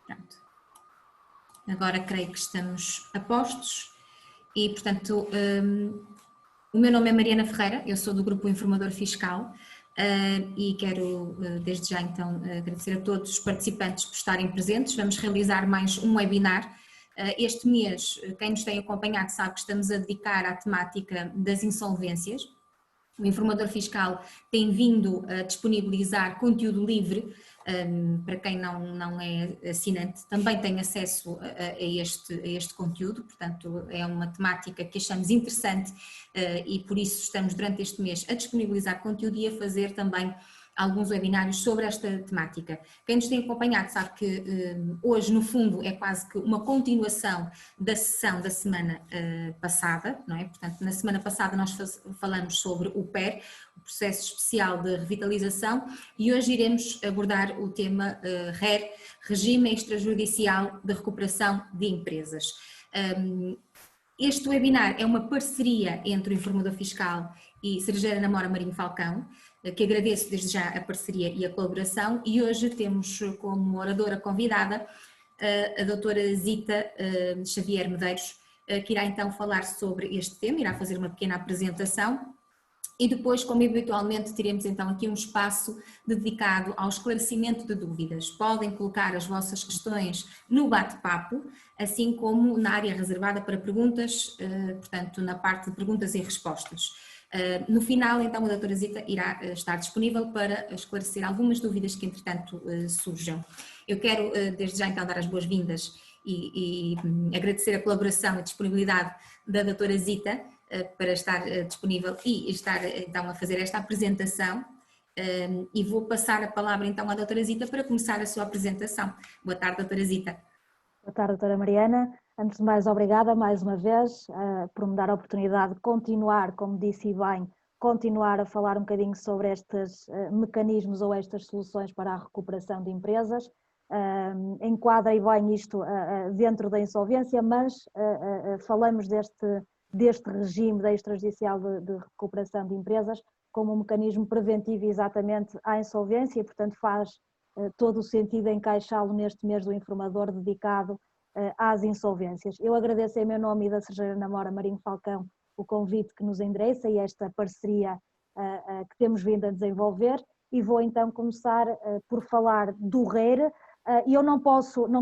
Pronto. Agora creio que estamos a postos e, portanto, o meu nome é Mariana Ferreira, eu sou do Grupo Informador Fiscal e quero desde já então agradecer a todos os participantes por estarem presentes. Vamos realizar mais um webinar. Este mês, quem nos tem acompanhado sabe que estamos a dedicar à temática das insolvências. O Informador Fiscal tem vindo a disponibilizar conteúdo livre, para quem não é assinante, também tem acesso a este conteúdo, portanto é uma temática que achamos interessante e por isso estamos durante este mês a disponibilizar conteúdo e a fazer também alguns webinários sobre esta temática. Quem nos tem acompanhado sabe que hoje, no fundo, é quase que uma continuação da sessão da semana passada, não é? Portanto, na semana passada nós falamos sobre o PER, o Processo Especial de Revitalização, e hoje iremos abordar o tema RER, Regime Extrajudicial de Recuperação de Empresas. Este webinar é uma parceria entre o Informador Fiscal e Cerejeira Namora Marinho Falcão, que agradeço desde já a parceria e a colaboração, e hoje temos como oradora convidada a doutora Zita Xavier Medeiros, que irá então falar sobre este tema, irá fazer uma pequena apresentação. E depois, como habitualmente, teremos então aqui um espaço dedicado ao esclarecimento de dúvidas. Podem colocar as vossas questões no bate-papo, assim como na área reservada para perguntas, portanto, na parte de perguntas e respostas. No final, então, a doutora Zita irá estar disponível para esclarecer algumas dúvidas que, entretanto, surjam. Eu quero, desde já, então, dar as boas-vindas e agradecer a colaboração e disponibilidade da doutora Zita, para estar disponível e estar então a fazer esta apresentação, e vou passar a palavra então à doutora Zita para começar a sua apresentação. Boa tarde, doutora Zita. Boa tarde, doutora Mariana. Antes de mais, obrigada mais uma vez por me dar a oportunidade de continuar, como disse bem, continuar a falar um bocadinho sobre estes mecanismos ou estas soluções para a recuperação de empresas. Enquadra bem isto dentro da insolvência, mas falamos deste regime da extrajudicial de recuperação de empresas como um mecanismo preventivo exatamente à insolvência e, portanto, faz todo o sentido encaixá-lo neste mês do informador dedicado às insolvências. Eu agradeço em meu nome e da Cerejeira Namora Marinho Falcão o convite que nos endereça e esta parceria que temos vindo a desenvolver, e vou então começar por falar do RER. E eu não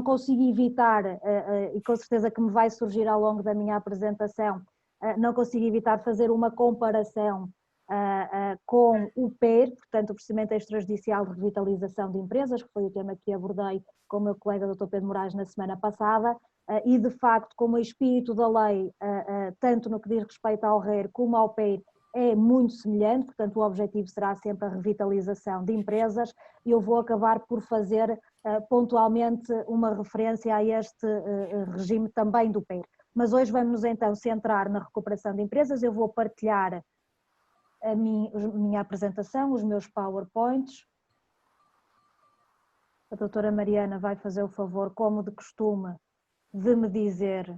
consigo evitar, e com certeza que me vai surgir ao longo da minha apresentação, não consigo evitar fazer uma comparação com o PER, portanto o Procedimento Extrajudicial de Revitalização de Empresas, que foi o tema que abordei com o meu colega Dr. Pedro Moraes na semana passada, e de facto como o espírito da lei, tanto no que diz respeito ao RER como ao PER, é muito semelhante, portanto o objetivo será sempre a revitalização de empresas, e eu vou acabar por fazer pontualmente uma referência a este regime também do PER. Mas hoje vamos nos então centrar na recuperação de empresas. Eu vou partilhar a minha apresentação, os meus PowerPoints. A doutora Mariana vai fazer o favor, como de costume, de me dizer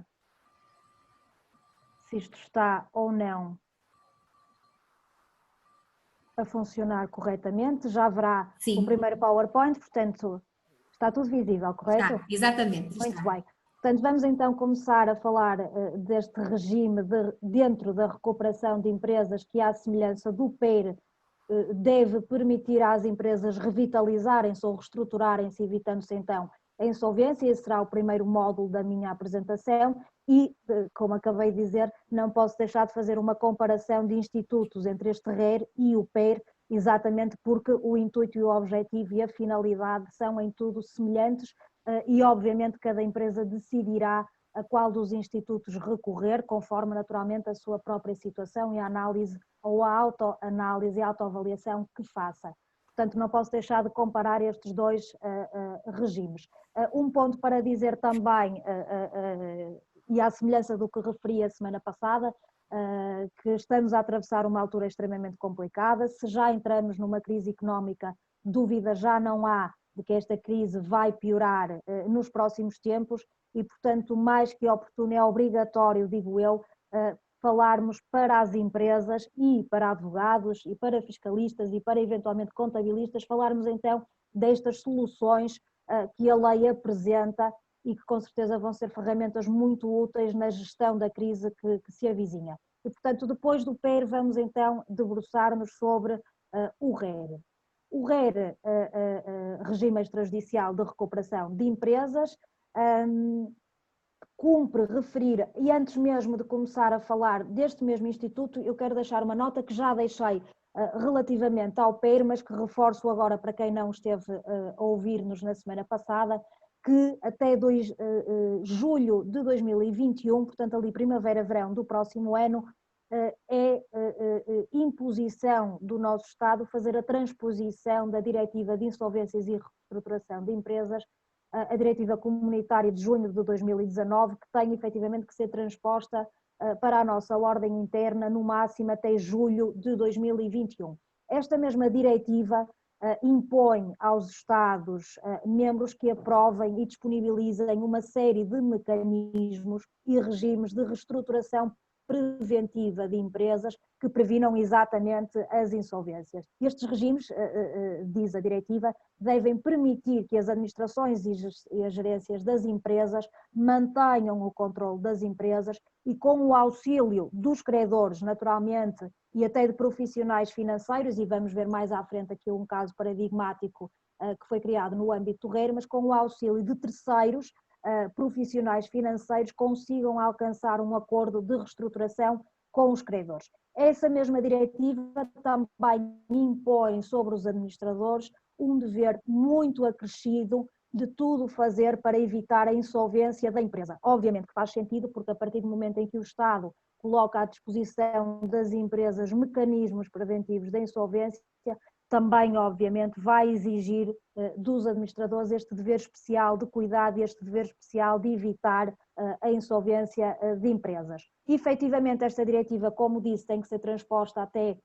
se isto está ou não a funcionar corretamente. Já haverá Sim. o primeiro PowerPoint, portanto está tudo visível, correto? Está, exatamente. Muito está. bem. Portanto, vamos então começar a falar deste regime dentro da recuperação de empresas que, à semelhança do PER, deve permitir às empresas revitalizarem-se ou reestruturarem-se, evitando-se então a insolvência. Esse será o primeiro módulo da minha apresentação e, como acabei de dizer, não posso deixar de fazer uma comparação de institutos entre este RER e o PER, exatamente porque o intuito e o objetivo e a finalidade são em tudo semelhantes, e obviamente cada empresa decidirá a qual dos institutos recorrer, conforme naturalmente a sua própria situação e a análise ou a autoanálise e a autoavaliação que faça. Portanto, não posso deixar de comparar estes dois regimes. Um ponto para dizer também, e à semelhança do que referi a semana passada, que estamos a atravessar uma altura extremamente complicada. Se já entramos numa crise económica, dúvida já não há de que esta crise vai piorar nos próximos tempos e, portanto, mais que oportuno, é obrigatório, digo eu, falarmos para as empresas e para advogados e para fiscalistas e para eventualmente contabilistas, falarmos então destas soluções que a lei apresenta e que com certeza vão ser ferramentas muito úteis na gestão da crise que se avizinha. E, portanto, depois do PER, vamos então debruçar-nos sobre o RER. O RER, Regime Extrajudicial de Recuperação de Empresas, cumpre referir, e antes mesmo de começar a falar deste mesmo instituto, eu quero deixar uma nota que já deixei relativamente ao PER, mas que reforço agora para quem não esteve a ouvir-nos na semana passada, que até julho de 2021, portanto ali primavera-verão do próximo ano, é imposição do nosso Estado fazer a transposição da Diretiva de Insolvências e Reestruturação de Empresas, a Diretiva Comunitária de junho de 2019, que tem efetivamente que ser transposta para a nossa ordem interna no máximo até julho de 2021. Esta mesma diretiva impõe aos Estados membros que aprovem e disponibilizem uma série de mecanismos e regimes de reestruturação preventiva de empresas que previnam exatamente as insolvências. Estes regimes, diz a diretiva, devem permitir que as administrações e as gerências das empresas mantenham o controle das empresas e, com o auxílio dos credores, naturalmente, e até de profissionais financeiros, e vamos ver mais à frente aqui um caso paradigmático que foi criado no âmbito do RER, mas com o auxílio de terceiros, profissionais financeiros, consigam alcançar um acordo de reestruturação com os credores. Essa mesma diretiva também impõe sobre os administradores um dever muito acrescido de tudo fazer para evitar a insolvência da empresa. Obviamente que faz sentido, porque a partir do momento em que o Estado coloca à disposição das empresas mecanismos preventivos da insolvência, também, obviamente, vai exigir dos administradores este dever especial de cuidado e este dever especial de evitar a insolvência de empresas. E, efetivamente, esta diretiva, como disse, tem que ser transposta até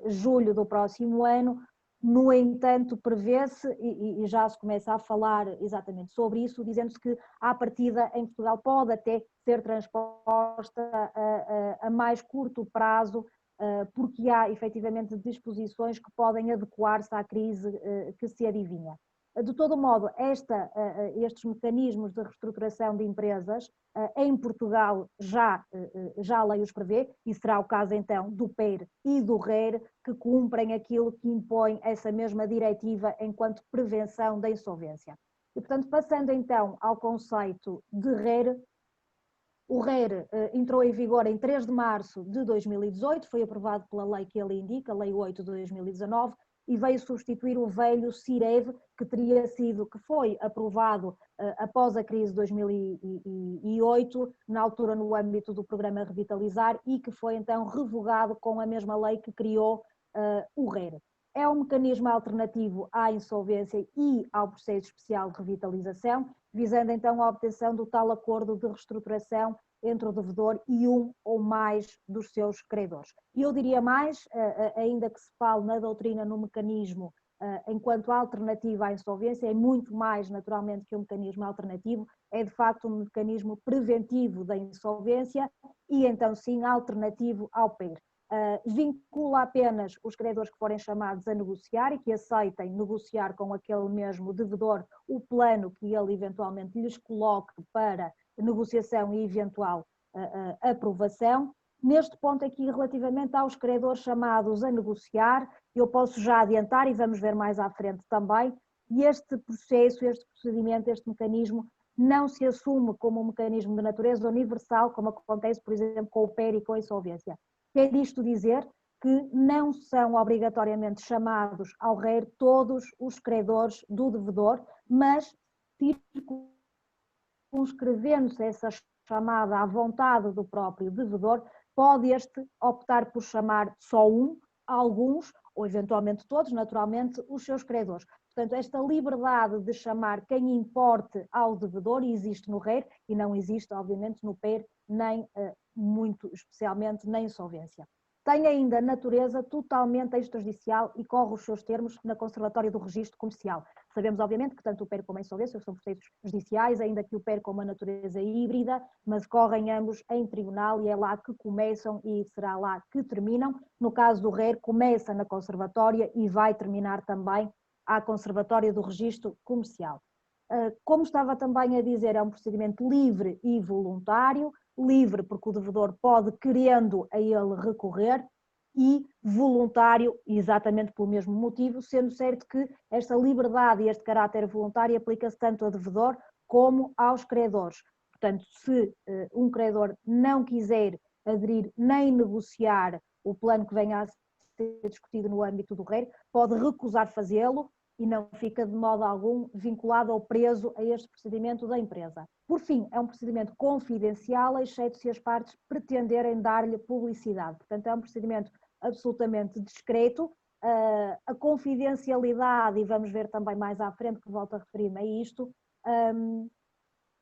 julho do próximo ano. No entanto, prevê-se, e já se começa a falar exatamente sobre isso, dizendo-se que, à partida, em Portugal pode até ser transposta a mais curto prazo, porque há efetivamente disposições que podem adequar-se à crise que se adivinha. De todo modo, estes mecanismos de reestruturação de empresas, em Portugal já a lei os prevê, e será o caso então do PER e do RER, que cumprem aquilo que impõe essa mesma diretiva enquanto prevenção da insolvência. E, portanto, passando então ao conceito de RER, o RER entrou em vigor em 3 de março de 2018, foi aprovado pela lei que ele indica, a Lei 8 de 2019, e veio substituir o velho CIREV, que foi aprovado após a crise de 2008, na altura no âmbito do programa Revitalizar, e que foi então revogado com a mesma lei que criou o RER. É um mecanismo alternativo à insolvência e ao processo especial de revitalização, visando então a obtenção do tal acordo de reestruturação entre o devedor e um ou mais dos seus credores. E eu diria mais, ainda que se fale na doutrina no mecanismo enquanto alternativa à insolvência, é muito mais naturalmente que um mecanismo alternativo, é de facto um mecanismo preventivo da insolvência e então sim alternativo ao PER. Vincula apenas os credores que forem chamados a negociar e que aceitem negociar com aquele mesmo devedor o plano que ele eventualmente lhes coloque para negociação e eventual aprovação. Neste ponto aqui, relativamente aos credores chamados a negociar, eu posso já adiantar, e vamos ver mais à frente também, e este processo, este procedimento, este mecanismo não se assume como um mecanismo de natureza universal, como acontece, por exemplo, com o PER e com a insolvência. Quer isto dizer que não são obrigatoriamente chamados ao RER todos os credores do devedor, mas circunscrevendo-se essa chamada à vontade do próprio devedor, pode este optar por chamar só alguns, ou eventualmente todos, naturalmente, os seus credores. Portanto, esta liberdade de chamar quem importe ao devedor existe no RER e não existe, obviamente, no PER, nem muito especialmente na insolvência. Tem ainda natureza totalmente extrajudicial e corre os seus termos na Conservatória do Registro Comercial. Sabemos, obviamente, que tanto o PER como a insolvência são processos judiciais, ainda que o PER com uma natureza híbrida, mas correm ambos em tribunal e é lá que começam e será lá que terminam. No caso do RER, começa na Conservatória e vai terminar também à Conservatória do Registro Comercial. Como estava também a dizer, é um procedimento livre e voluntário, livre porque o devedor pode, querendo a ele, recorrer, e voluntário, exatamente pelo mesmo motivo, sendo certo que esta liberdade e este caráter voluntário aplica-se tanto ao devedor como aos credores. Portanto, se um credor não quiser aderir nem negociar o plano que venha a ser discutido no âmbito do RER, pode recusar fazê-lo e não fica de modo algum vinculado ou preso a este procedimento da empresa. Por fim, é um procedimento confidencial, exceto se as partes pretenderem dar-lhe publicidade. Portanto, é um procedimento absolutamente discreto. A confidencialidade, e vamos ver também mais à frente, que volto a referir-me a isto,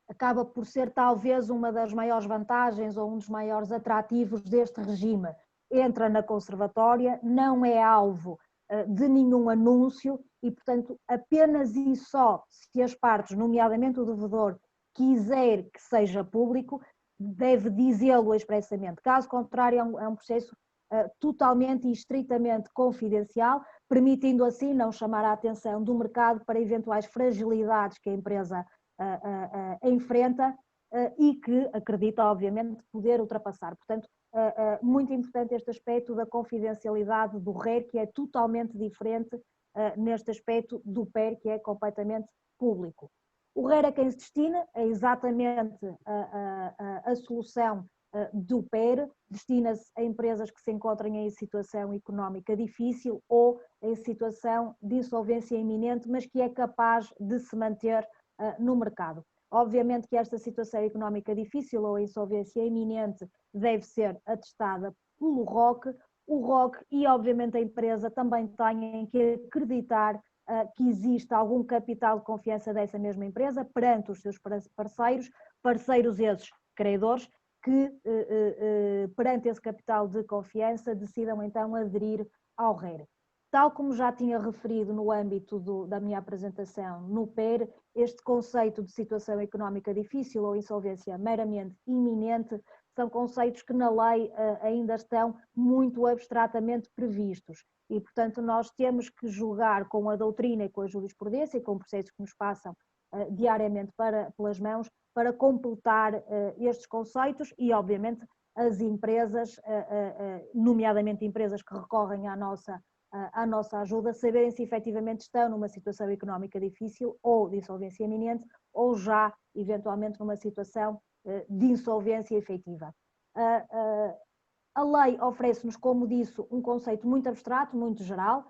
acaba por ser talvez uma das maiores vantagens ou um dos maiores atrativos deste regime. Entra na conservatória, não é alvo de nenhum anúncio e, portanto, apenas e só se as partes, nomeadamente o devedor, quiser que seja público, deve dizê-lo expressamente. Caso contrário, é um processo totalmente e estritamente confidencial, permitindo assim não chamar a atenção do mercado para eventuais fragilidades que a empresa enfrenta e que acredita, obviamente, poder ultrapassar. Portanto, muito importante este aspecto da confidencialidade do RER, que é totalmente diferente neste aspecto do PER, que é completamente público. O RER a quem se destina é exatamente a solução do PER, destina-se a empresas que se encontrem em situação económica difícil ou em situação de insolvência iminente, mas que é capaz de se manter no mercado. Obviamente que esta situação económica difícil ou insolvência iminente deve ser atestada pelo ROC, o ROC e obviamente a empresa também têm que acreditar que existe algum capital de confiança dessa mesma empresa perante os seus parceiros esses credores, que perante esse capital de confiança decidam então aderir ao RER. Tal como já tinha referido no âmbito da minha apresentação no PER, este conceito de situação económica difícil ou insolvência meramente iminente são conceitos que na lei ainda estão muito abstratamente previstos e, portanto, nós temos que julgar com a doutrina e com a jurisprudência e com processos que nos passam diariamente pelas mãos para completar estes conceitos e, obviamente, as empresas, nomeadamente empresas que recorrem à nossa ajuda, saberem se efetivamente estão numa situação económica difícil ou de insolvência iminente ou já, eventualmente, numa situação de insolvência efetiva. A lei oferece-nos, como disse, um conceito muito abstrato, muito geral.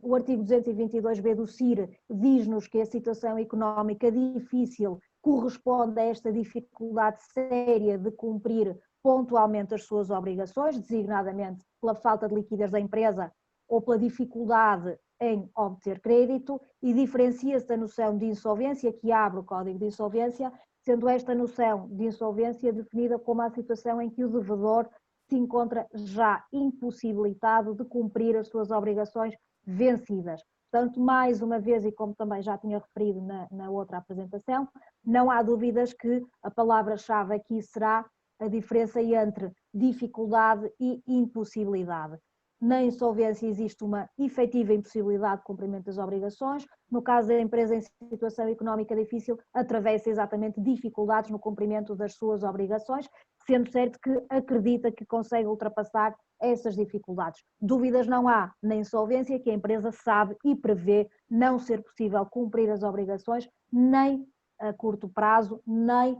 O artigo 222b do CIR diz-nos que a situação económica difícil corresponde a esta dificuldade séria de cumprir pontualmente as suas obrigações, designadamente pela falta de liquidez da empresa ou pela dificuldade em obter crédito, e diferencia-se da noção de insolvência que abre o Código de Insolvência, sendo esta noção de insolvência definida como a situação em que o devedor se encontra já impossibilitado de cumprir as suas obrigações vencidas. Portanto, mais uma vez, e como também já tinha referido na outra apresentação, não há dúvidas que a palavra-chave aqui será a diferença entre dificuldade e impossibilidade. Na insolvência existe uma efetiva impossibilidade de cumprimento das obrigações, no caso da empresa em situação económica difícil, atravessa exatamente dificuldades no cumprimento das suas obrigações, sendo certo que acredita que consegue ultrapassar essas dificuldades. Dúvidas não há na insolvência, que a empresa sabe e prevê não ser possível cumprir as obrigações, nem a curto prazo, nem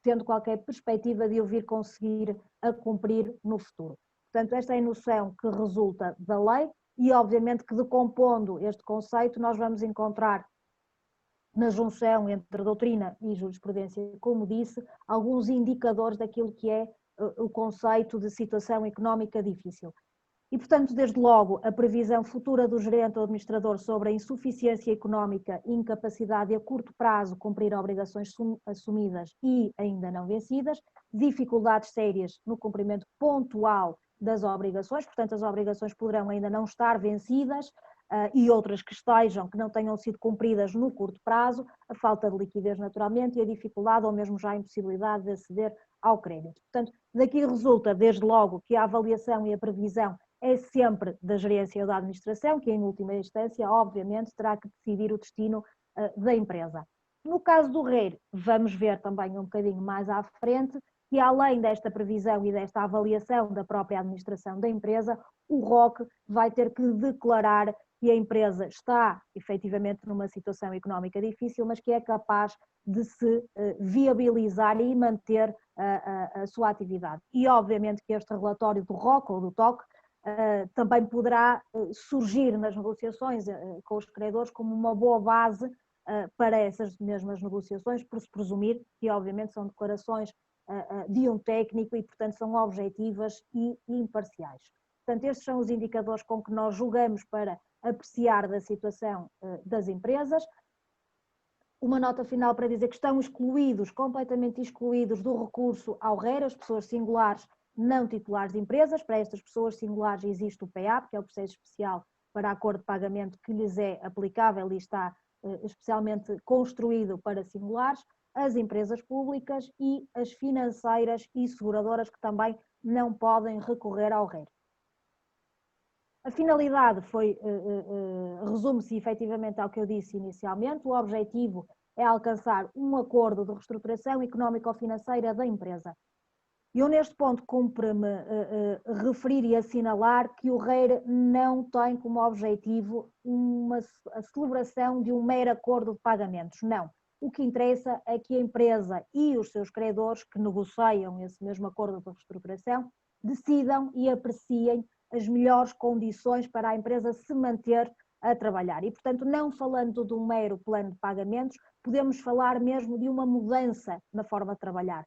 tendo qualquer perspectiva de o vir conseguir a cumprir no futuro. Portanto, esta é a noção que resulta da lei e, obviamente, que decompondo este conceito, nós vamos encontrar na junção entre doutrina e jurisprudência, como disse, alguns indicadores daquilo que é o conceito de situação económica difícil. E, portanto, desde logo, a previsão futura do gerente ou administrador sobre a insuficiência económica e incapacidade de a curto prazo cumprir obrigações assumidas e ainda não vencidas, dificuldades sérias no cumprimento pontual das obrigações, portanto as obrigações poderão ainda não estar vencidas e outras que estejam, que não tenham sido cumpridas no curto prazo, a falta de liquidez naturalmente e a dificuldade ou mesmo já a impossibilidade de aceder ao crédito. Portanto, daqui resulta desde logo que a avaliação e a previsão é sempre da gerência ou da administração, que em última instância, obviamente, terá que decidir o destino da empresa. No caso do REIR, vamos ver também um bocadinho mais à frente que, além desta previsão e desta avaliação da própria administração da empresa, o ROC vai ter que declarar que a empresa está efetivamente numa situação económica difícil, mas que é capaz de se viabilizar e manter a sua atividade. E obviamente que este relatório do ROC ou do TOC também poderá surgir nas negociações com os credores como uma boa base para essas mesmas negociações, por se presumir que obviamente são declarações de um técnico e portanto são objetivas e imparciais. Portanto, estes são os indicadores com que nós julgamos para apreciar da situação das empresas. Uma nota final para dizer que estão excluídos, completamente excluídos do recurso ao RER, as pessoas singulares não titulares de empresas. Para estas pessoas singulares existe o PEAP, que é o processo especial para acordo de pagamento que lhes é aplicável e está especialmente construído para singulares, as empresas públicas e as financeiras e seguradoras que também não podem recorrer ao RER. A finalidade resume-se efetivamente ao que eu disse inicialmente. O objetivo é alcançar um acordo de reestruturação económico-financeira da empresa. Eu neste ponto cumpre-me referir e assinalar que o RER não tem como objetivo a celebração de um mero acordo de pagamentos, não. O que interessa é que a empresa e os seus credores que negociam esse mesmo acordo de reestruturação decidam e apreciem as melhores condições para a empresa se manter a trabalhar. E, portanto, não falando de um mero plano de pagamentos, podemos falar mesmo de uma mudança na forma de trabalhar,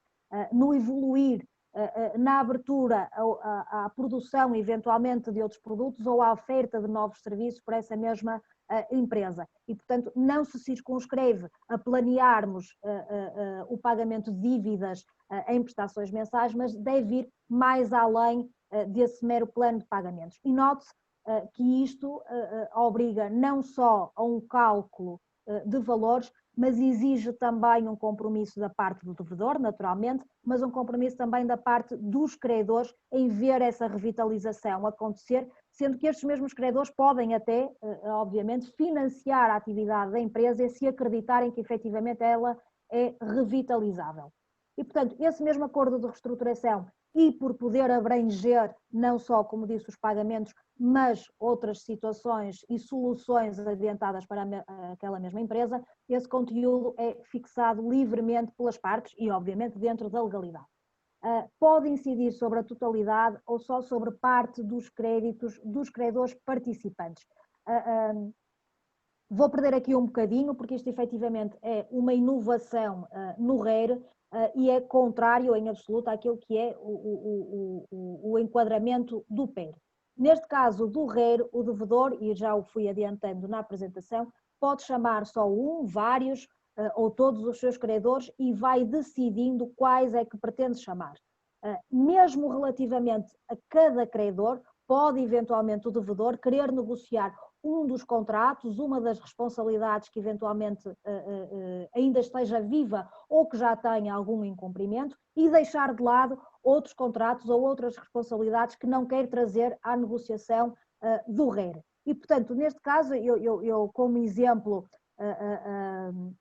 no evoluir, na abertura à produção, eventualmente, de outros produtos ou à oferta de novos serviços para essa mesma empresa. E, portanto, não se circunscreve a planearmos o pagamento de dívidas em prestações mensais, mas deve ir mais além desse mero plano de pagamentos. E note-se que isto obriga não só a um cálculo de valores, mas exige também um compromisso da parte do devedor, naturalmente, mas um compromisso também da parte dos credores em ver essa revitalização acontecer, sendo que estes mesmos credores podem até, obviamente, financiar a atividade da empresa se acreditarem que efetivamente ela é revitalizável. E, portanto, esse mesmo acordo de reestruturação e por poder abranger não só, como disse, os pagamentos, mas outras situações e soluções adiantadas para aquela mesma empresa, esse conteúdo é fixado livremente pelas partes e, obviamente, dentro da legalidade. Pode incidir sobre a totalidade ou só sobre parte dos créditos dos credores participantes. Vou perder aqui um bocadinho, porque isto efetivamente é uma inovação no RER e é contrário em absoluto àquilo que é o enquadramento do PER. Neste caso do RER, o devedor, e já o fui adiantando na apresentação, pode chamar só um, vários ou todos os seus credores e vai decidindo quais é que pretende chamar. Mesmo relativamente a cada credor, pode eventualmente o devedor querer negociar um dos contratos, uma das responsabilidades que eventualmente ainda esteja viva ou que já tenha algum incumprimento e deixar de lado outros contratos ou outras responsabilidades que não quer trazer à negociação do RER. E, portanto, neste caso, eu como exemplo,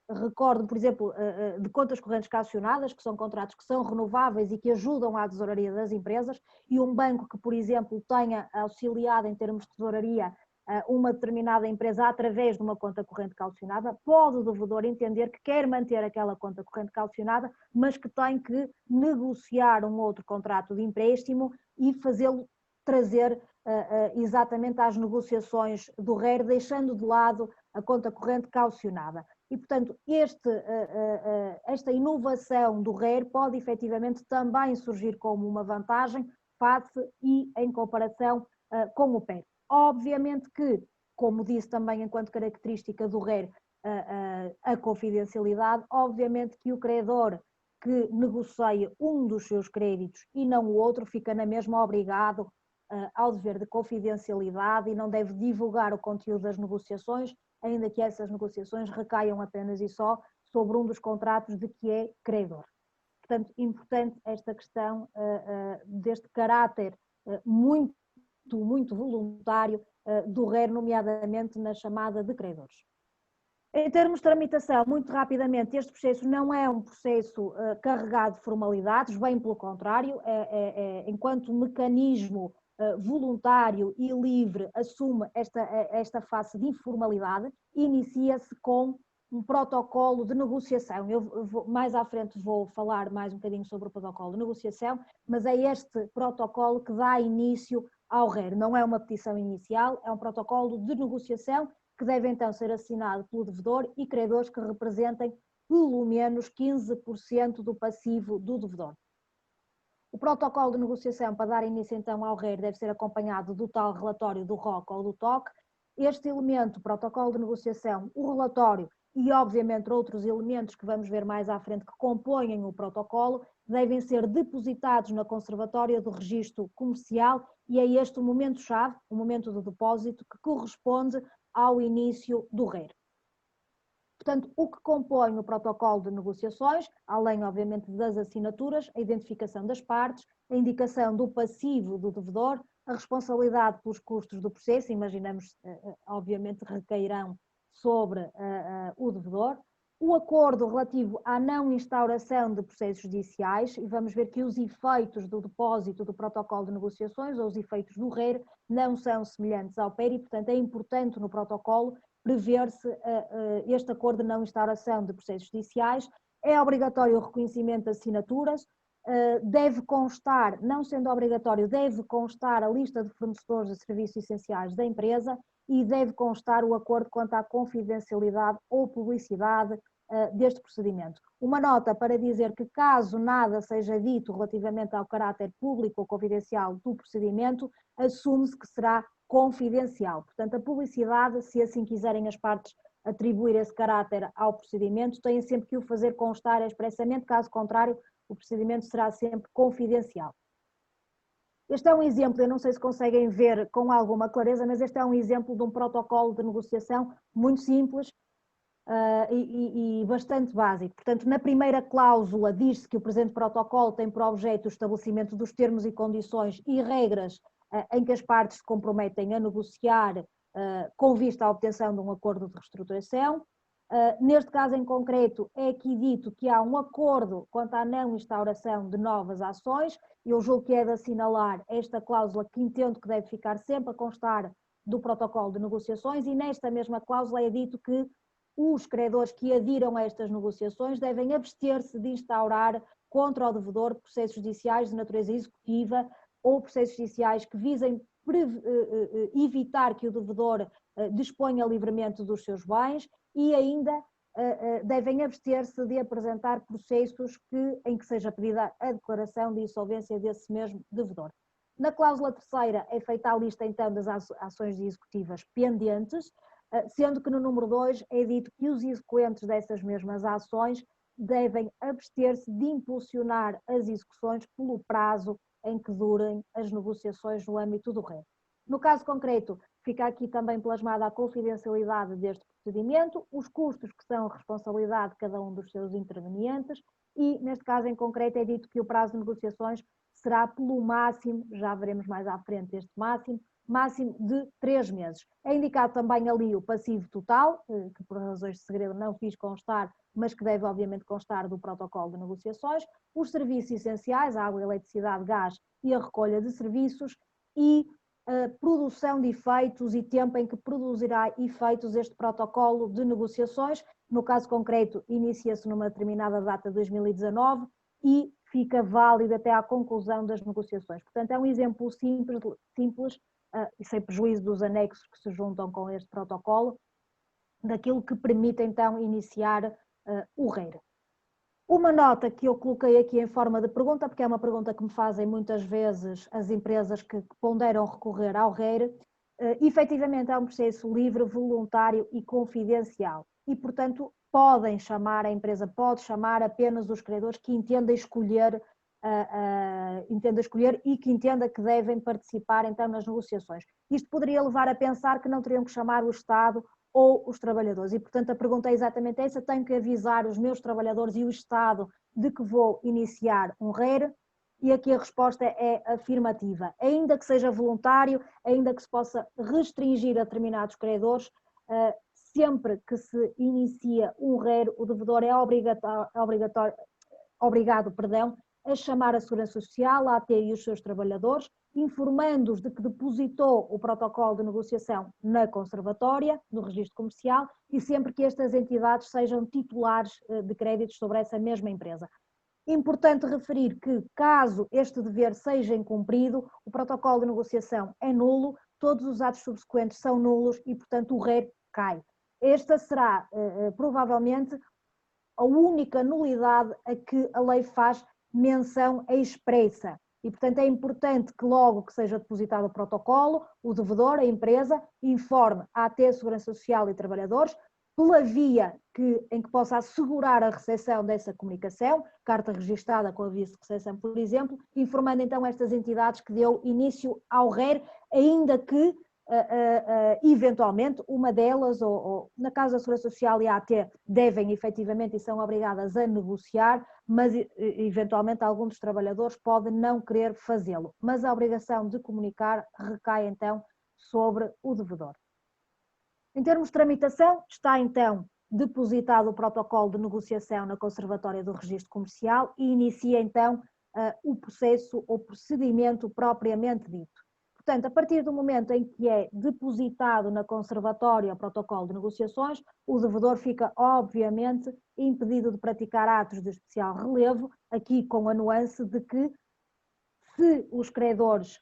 recordo, por exemplo, de contas correntes calcionadas, que são contratos que são renováveis e que ajudam à tesouraria das empresas, e um banco que, por exemplo, tenha auxiliado em termos de tesouraria uma determinada empresa através de uma conta corrente calcionada, pode o devedor entender que quer manter aquela conta corrente calcionada, mas que tem que negociar um outro contrato de empréstimo e fazê-lo trazer exatamente às negociações do RER, deixando de lado a conta corrente calcionada. E, portanto, esta inovação do RER pode efetivamente também surgir como uma vantagem face e em comparação com o PER. Obviamente que, como disse também enquanto característica do RER, a confidencialidade, obviamente que o credor que negocia um dos seus créditos e não o outro fica na mesma obrigado ao dever de confidencialidade e não deve divulgar o conteúdo das negociações, ainda que essas negociações recaiam apenas e só sobre um dos contratos de que é credor. Portanto, importante esta questão deste caráter muito voluntário do RER, nomeadamente na chamada de credores. Em termos de tramitação, muito rapidamente, este processo não é um processo carregado de formalidades, bem pelo contrário, enquanto mecanismo voluntário e livre assume esta face de informalidade, inicia-se com um protocolo de negociação. Mais à frente vou falar mais um bocadinho sobre o protocolo de negociação, mas é este protocolo que dá início ao RER. Não é uma petição inicial, é um protocolo de negociação que deve então ser assinado pelo devedor e credores que representem pelo menos 15% do passivo do devedor. O protocolo de negociação para dar início então ao RER deve ser acompanhado do tal relatório do ROC ou do TOC. Este elemento, protocolo de negociação, o relatório e obviamente outros elementos que vamos ver mais à frente que compõem o protocolo, devem ser depositados na conservatória do registro comercial e é este o momento-chave, o momento do depósito, que corresponde ao início do RER. Portanto, o que compõe o protocolo de negociações, além obviamente das assinaturas, a identificação das partes, a indicação do passivo do devedor, a responsabilidade pelos custos do processo, imaginamos obviamente recairão sobre o devedor, o acordo relativo à não instauração de processos judiciais, e vamos ver que os efeitos do depósito do protocolo de negociações ou os efeitos do RER não são semelhantes ao PER e, portanto, é importante no protocolo prever-se este acordo de não instauração de processos judiciais. É obrigatório o reconhecimento de assinaturas, deve constar, não sendo obrigatório, deve constar a lista de fornecedores de serviços essenciais da empresa e deve constar o acordo quanto à confidencialidade ou publicidade deste procedimento. Uma nota para dizer que caso nada seja dito relativamente ao caráter público ou confidencial do procedimento, assume-se que será confidencial. Portanto, a publicidade, se assim quiserem as partes atribuir esse caráter ao procedimento, têm sempre que o fazer constar expressamente, caso contrário, o procedimento será sempre confidencial. Este é um exemplo, eu não sei se conseguem ver com alguma clareza, mas este é um exemplo de um protocolo de negociação muito simples e bastante básico. Portanto, na primeira cláusula diz-se que o presente protocolo tem por objeto o estabelecimento dos termos e condições e regras em que as partes se comprometem a negociar com vista à obtenção de um acordo de reestruturação. Neste caso em concreto é aqui dito que há um acordo quanto à não instauração de novas ações. Eu julgo que é de assinalar esta cláusula que entendo que deve ficar sempre a constar do protocolo de negociações e nesta mesma cláusula é dito que os credores que adiram a estas negociações devem abster-se de instaurar contra o devedor processos judiciais de natureza executiva ou processos judiciais que visem evitar que o devedor disponha livremente dos seus bens e ainda devem abster-se de apresentar processos em que seja pedida a declaração de insolvência desse mesmo devedor. Na cláusula terceira é feita a lista então das ações executivas pendentes, sendo que no número 2 é dito que os exequentes dessas mesmas ações devem abster-se de impulsionar as execuções pelo prazo em que durem as negociações no âmbito do RER. No caso concreto, fica aqui também plasmada a confidencialidade deste procedimento, os custos que são a responsabilidade de cada um dos seus intervenientes e, neste caso em concreto, é dito que o prazo de negociações será pelo máximo, já veremos mais à frente este máximo de 3 meses. É indicado também ali o passivo total, que por razões de segredo não fiz constar, mas que deve obviamente constar do protocolo de negociações, os serviços essenciais, a água, a eletricidade, gás e a recolha de serviços e a produção de efeitos e tempo em que produzirá efeitos este protocolo de negociações. No caso concreto, inicia-se numa determinada data de 2019 e fica válido até à conclusão das negociações. Portanto, é um exemplo simples e sem prejuízo dos anexos que se juntam com este protocolo, daquilo que permite então iniciar o RER. Uma nota que eu coloquei aqui em forma de pergunta, porque é uma pergunta que me fazem muitas vezes as empresas que ponderam recorrer ao RER, efetivamente é um processo livre, voluntário e confidencial e, portanto, a empresa pode chamar apenas os credores que entenda escolher e que entenda que devem participar então nas negociações. Isto poderia levar a pensar que não teriam que chamar o Estado ou os trabalhadores e, portanto, a pergunta é exatamente essa, tenho que avisar os meus trabalhadores e o Estado de que vou iniciar um RER? E aqui a resposta é afirmativa. Ainda que seja voluntário, ainda que se possa restringir a determinados credores, sempre que se inicia um RER, o devedor é obrigado a chamar a Segurança Social, a AT e os seus trabalhadores, informando-os de que depositou o protocolo de negociação na conservatória, no registro comercial, e sempre que estas entidades sejam titulares de créditos sobre essa mesma empresa. Importante referir que, caso este dever seja incumprido, o protocolo de negociação é nulo, todos os atos subsequentes são nulos e, portanto, o RER cai. Esta será, provavelmente, a única nulidade a que a lei faz menção expressa. E, portanto, é importante que logo que seja depositado o protocolo, o devedor, a empresa, informe a AT, Segurança Social e Trabalhadores, pela via em que possa assegurar a recepção dessa comunicação, carta registada com aviso de recepção, por exemplo, informando então estas entidades que deu início ao RER, ainda que eventualmente uma delas, ou na casa da Segurança Social e a AT, devem efetivamente e são obrigadas a negociar, mas eventualmente algum dos trabalhadores pode não querer fazê-lo. Mas a obrigação de comunicar recai então sobre o devedor. Em termos de tramitação, está então depositado o protocolo de negociação na Conservatória do Registro Comercial e inicia então o processo ou procedimento propriamente dito. Portanto, a partir do momento em que é depositado na Conservatória o protocolo de negociações, o devedor fica, obviamente, impedido de praticar atos de especial relevo, aqui com a nuance de que, se os credores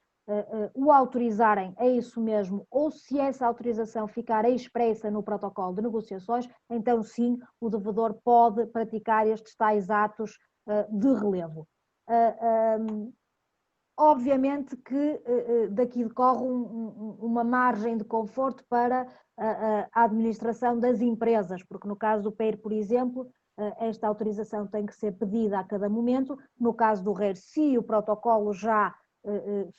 o autorizarem a isso mesmo, ou se essa autorização ficar expressa no protocolo de negociações, então sim, o devedor pode praticar estes tais atos de relevo. Obviamente que daqui decorre uma margem de conforto para a administração das empresas, porque no caso do PER, por exemplo, esta autorização tem que ser pedida a cada momento. No caso do RER, se o protocolo já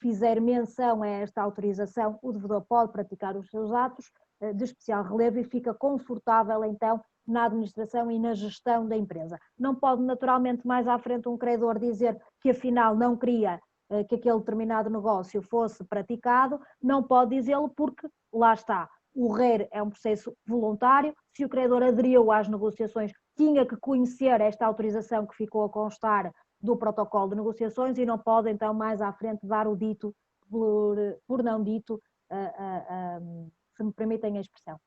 fizer menção a esta autorização, o devedor pode praticar os seus atos de especial relevo e fica confortável então na administração e na gestão da empresa. Não pode naturalmente mais à frente um credor dizer que afinal não queria que aquele determinado negócio fosse praticado, não pode dizê-lo porque, lá está, o RER é um processo voluntário, se o credor aderiu às negociações, tinha que conhecer esta autorização que ficou a constar do protocolo de negociações e não pode então mais à frente dar o dito por não dito, se me permitem a expressão.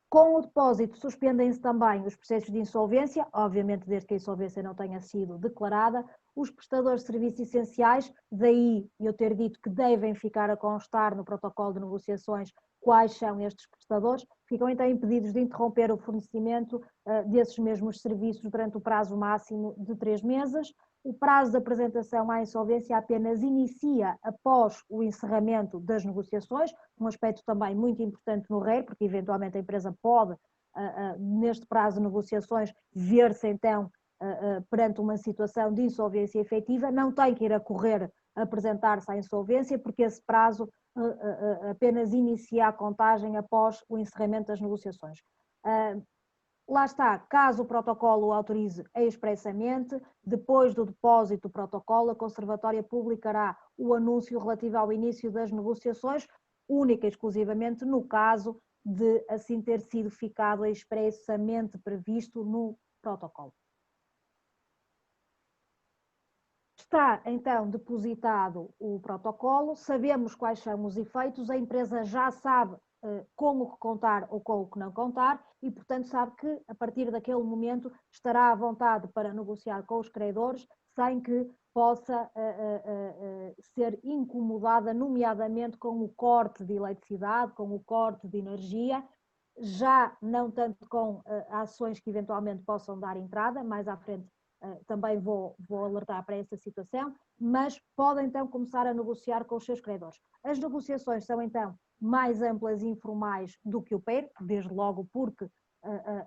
Com o depósito suspendem-se também os processos de insolvência, obviamente desde que a insolvência não tenha sido declarada, os prestadores de serviços essenciais, daí eu ter dito que devem ficar a constar no protocolo de negociações quais são estes prestadores, ficam então impedidos de interromper o fornecimento desses mesmos serviços durante o prazo máximo de 3 meses. O prazo de apresentação à insolvência apenas inicia após o encerramento das negociações, um aspecto também muito importante no RER, porque eventualmente a empresa pode, neste prazo de negociações, ver-se então perante uma situação de insolvência efetiva, não tem que ir a correr a apresentar-se à insolvência, porque esse prazo apenas inicia a contagem após o encerramento das negociações. Lá está, caso o protocolo o autorize expressamente, depois do depósito do protocolo, a Conservatória publicará o anúncio relativo ao início das negociações, única e exclusivamente no caso de assim ter sido ficado expressamente previsto no protocolo. Está então depositado o protocolo, sabemos quais são os efeitos, a empresa já sabe com o que contar ou com o que não contar e, portanto, sabe que a partir daquele momento estará à vontade para negociar com os credores sem que possa ser incomodada, nomeadamente com o corte de eletricidade, com o corte de energia, já não tanto com ações que eventualmente possam dar entrada, mais à frente também vou alertar para essa situação, mas podem então começar a negociar com os seus credores. As negociações são então mais amplas e informais do que o PER, desde logo porque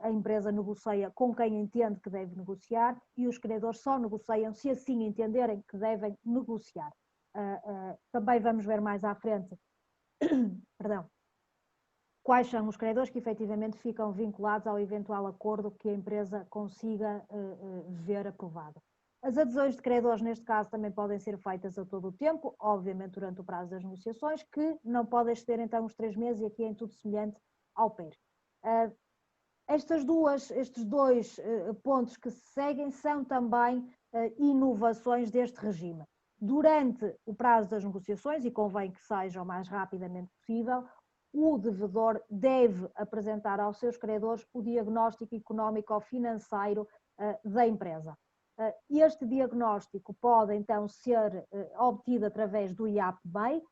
a empresa negocia com quem entende que deve negociar e os credores só negociam se assim entenderem que devem negociar. Também vamos ver mais à frente, perdão, quais são os credores que efetivamente ficam vinculados ao eventual acordo que a empresa consiga ver aprovado. As adesões de credores, neste caso, também podem ser feitas a todo o tempo, obviamente durante o prazo das negociações, que não podem exceder então os 3 meses e aqui é em tudo semelhante ao PER. Estes dois pontos que se seguem são também inovações deste regime. Durante o prazo das negociações, e convém que seja o mais rapidamente possível, o devedor deve apresentar aos seus credores o diagnóstico económico-financeiro da empresa. Este diagnóstico pode então ser obtido através do IAP-MEI,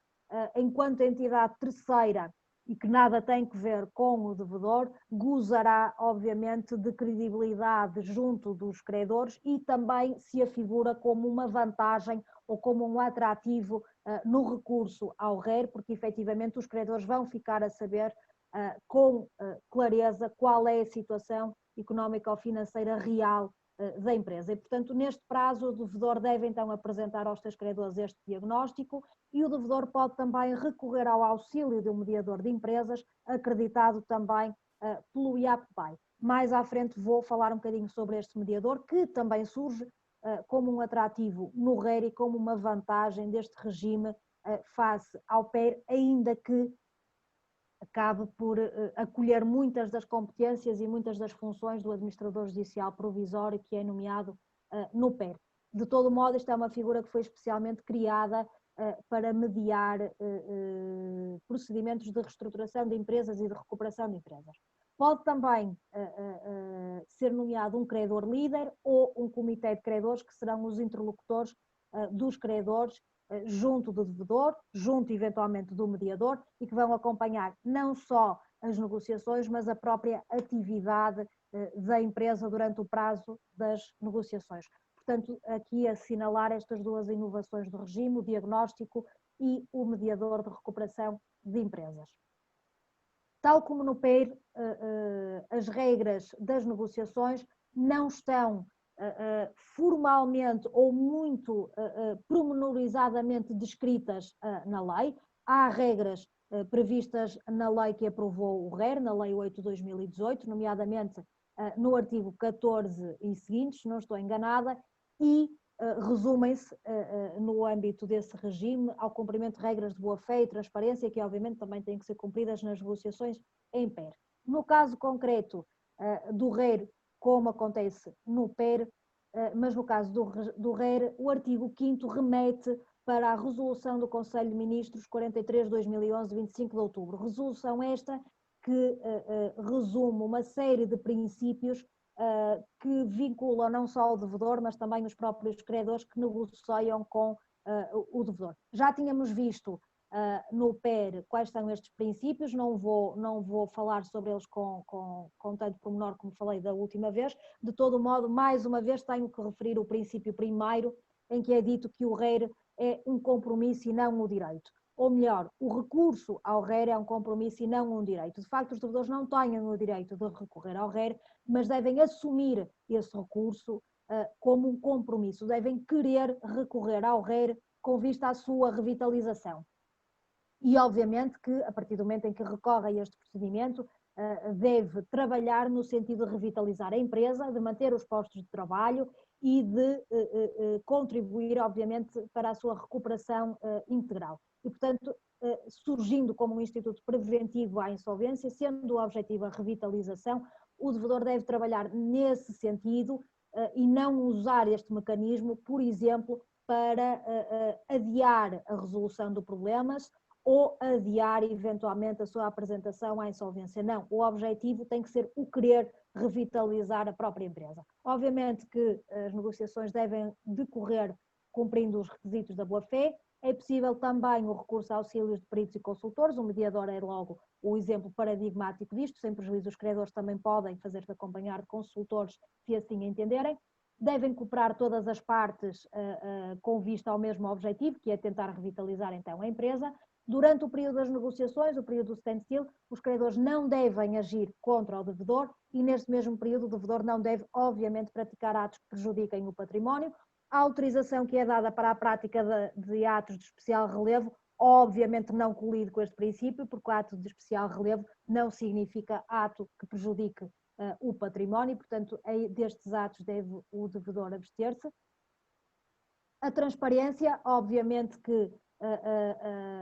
enquanto entidade terceira e que nada tem que ver com o devedor, gozará obviamente de credibilidade junto dos credores e também se afigura como uma vantagem ou como um atrativo no recurso ao RER, porque efetivamente os credores vão ficar a saber com clareza qual é a situação económica ou financeira real da empresa. E, portanto, neste prazo, o devedor deve então apresentar aos seus credores este diagnóstico e o devedor pode também recorrer ao auxílio de um mediador de empresas, acreditado também pelo IAP-BEI. Mais à frente vou falar um bocadinho sobre este mediador, que também surge como um atrativo no RER e como uma vantagem deste regime face ao PER, ainda que acabe por acolher muitas das competências e muitas das funções do administrador judicial provisório que é nomeado no PER. De todo modo, esta é uma figura que foi especialmente criada para mediar procedimentos de reestruturação de empresas e de recuperação de empresas. Pode também ser nomeado um credor líder ou um comitê de credores que serão os interlocutores dos credores junto do devedor, junto eventualmente do mediador e que vão acompanhar não só as negociações, mas a própria atividade da empresa durante o prazo das negociações. Portanto, aqui assinalar estas duas inovações do regime, o diagnóstico e o mediador de recuperação de empresas. Tal como no PER, as regras das negociações não estão formalmente ou muito pormenorizadamente descritas na lei. Há regras previstas na lei que aprovou o RER, na Lei 8 de 2018, nomeadamente no artigo 14 e seguintes, se não estou enganada, e resumem-se no âmbito desse regime ao cumprimento de regras de boa-fé e transparência, que obviamente também têm que ser cumpridas nas negociações em PER. No caso concreto do RER, como acontece no PER, mas no caso do RER, o artigo 5º remete para a resolução do Conselho de Ministros 43/2011, 25 de outubro. Resolução esta que resume uma série de princípios que vinculam não só o devedor, mas também os próprios credores que negociam com o devedor. Já tínhamos visto no PER quais são estes princípios, não vou falar sobre eles com tanto pormenor como falei da última vez. De todo modo, mais uma vez tenho que referir o princípio primeiro, em que é dito que o RER é um compromisso e não o direito. Ou melhor, o recurso ao RER é um compromisso e não um direito. De facto, os devedores não têm o direito de recorrer ao RER, mas devem assumir esse recurso como um compromisso, devem querer recorrer ao RER com vista à sua revitalização. E obviamente que, a partir do momento em que recorre a este procedimento, deve trabalhar no sentido de revitalizar a empresa, de manter os postos de trabalho e de contribuir, obviamente, para a sua recuperação integral. E, portanto, surgindo como um instituto preventivo à insolvência, sendo o objetivo a revitalização, o devedor deve trabalhar nesse sentido e não usar este mecanismo, por exemplo, para adiar a resolução de problemas ou adiar eventualmente a sua apresentação à insolvência. Não, o objetivo tem que ser o querer revitalizar a própria empresa. Obviamente que as negociações devem decorrer cumprindo os requisitos da boa-fé. É possível também o recurso a auxílios de peritos e consultores, o mediador é logo o exemplo paradigmático disto, sem prejuízo os credores também podem fazer-se acompanhar de consultores se assim entenderem. Devem cooperar todas as partes com vista ao mesmo objetivo, que é tentar revitalizar então a empresa. Durante o período das negociações, o período do standstill, os credores não devem agir contra o devedor e neste mesmo período o devedor não deve, obviamente, praticar atos que prejudiquem o património. A autorização que é dada para a prática de atos de especial relevo, obviamente não colide com este princípio, porque o ato de especial relevo não significa ato que prejudique o património, portanto, destes atos deve o devedor abster-se. A transparência, obviamente que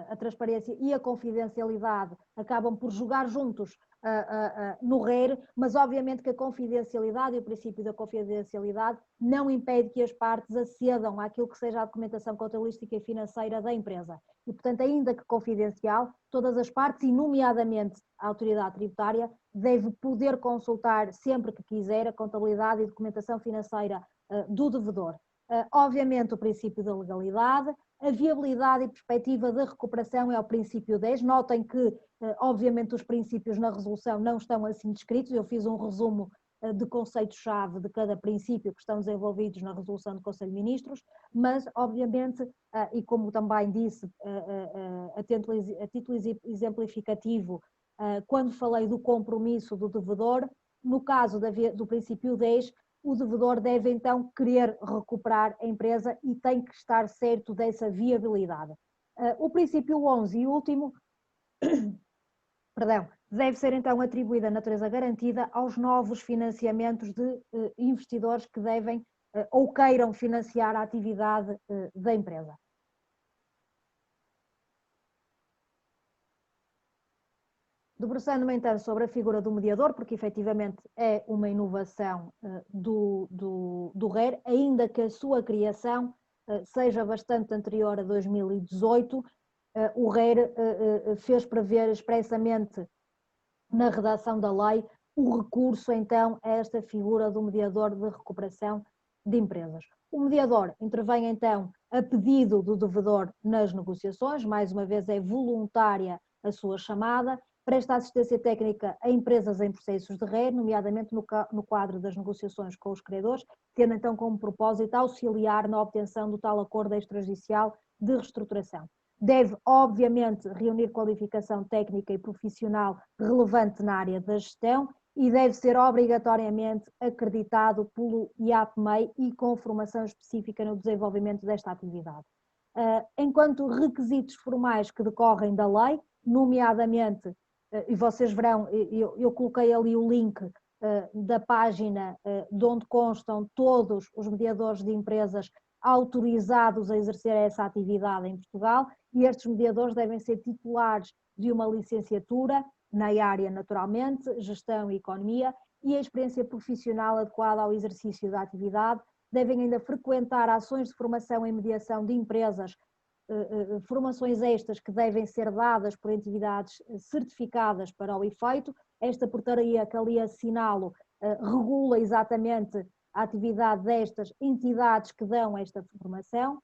a transparência e a confidencialidade acabam por jogar juntos no RER, mas obviamente que a confidencialidade e o princípio da confidencialidade não impede que as partes acedam àquilo que seja a documentação contabilística e financeira da empresa. E, portanto, ainda que confidencial, todas as partes, e nomeadamente a autoridade tributária, deve poder consultar sempre que quiser a contabilidade e documentação financeira do devedor. Obviamente o princípio da legalidade, a viabilidade e perspectiva de recuperação é o princípio 10. Notem que, obviamente, os princípios na resolução não estão assim descritos. Eu fiz um resumo de conceitos-chave de cada princípio que estão desenvolvidos na resolução do Conselho de Ministros, mas, obviamente, e como também disse, a título exemplificativo, quando falei do compromisso do devedor, no caso do princípio 10, o devedor deve então querer recuperar a empresa e tem que estar certo dessa viabilidade. O princípio 11 e último, perdão, deve ser então atribuída a natureza garantida aos novos financiamentos de investidores que devem ou queiram financiar a atividade da empresa. Debruçando-me então sobre a figura do mediador, porque efetivamente é uma inovação do RER, ainda que a sua criação seja bastante anterior a 2018, o RER fez prever expressamente na redação da lei o recurso então a esta figura do mediador de recuperação de empresas. O mediador intervém então a pedido do devedor nas negociações, mais uma vez é voluntária a sua chamada, presta assistência técnica a empresas em processos de RER, nomeadamente no quadro das negociações com os credores, tendo então como propósito auxiliar na obtenção do tal acordo extrajudicial de reestruturação. Deve, obviamente, reunir qualificação técnica e profissional relevante na área da gestão e deve ser obrigatoriamente acreditado pelo IAPMEI e com formação específica no desenvolvimento desta atividade. Enquanto requisitos formais que decorrem da lei, nomeadamente, e vocês verão, eu coloquei ali o link da página de onde constam todos os mediadores de empresas autorizados a exercer essa atividade em Portugal, e estes mediadores devem ser titulares de uma licenciatura na área, naturalmente, gestão e economia, e a experiência profissional adequada ao exercício da atividade, devem ainda frequentar ações de formação em mediação de empresas, formações estas que devem ser dadas por entidades certificadas para o efeito. Esta portaria que ali assinalo regula exatamente a atividade destas entidades que dão esta formação.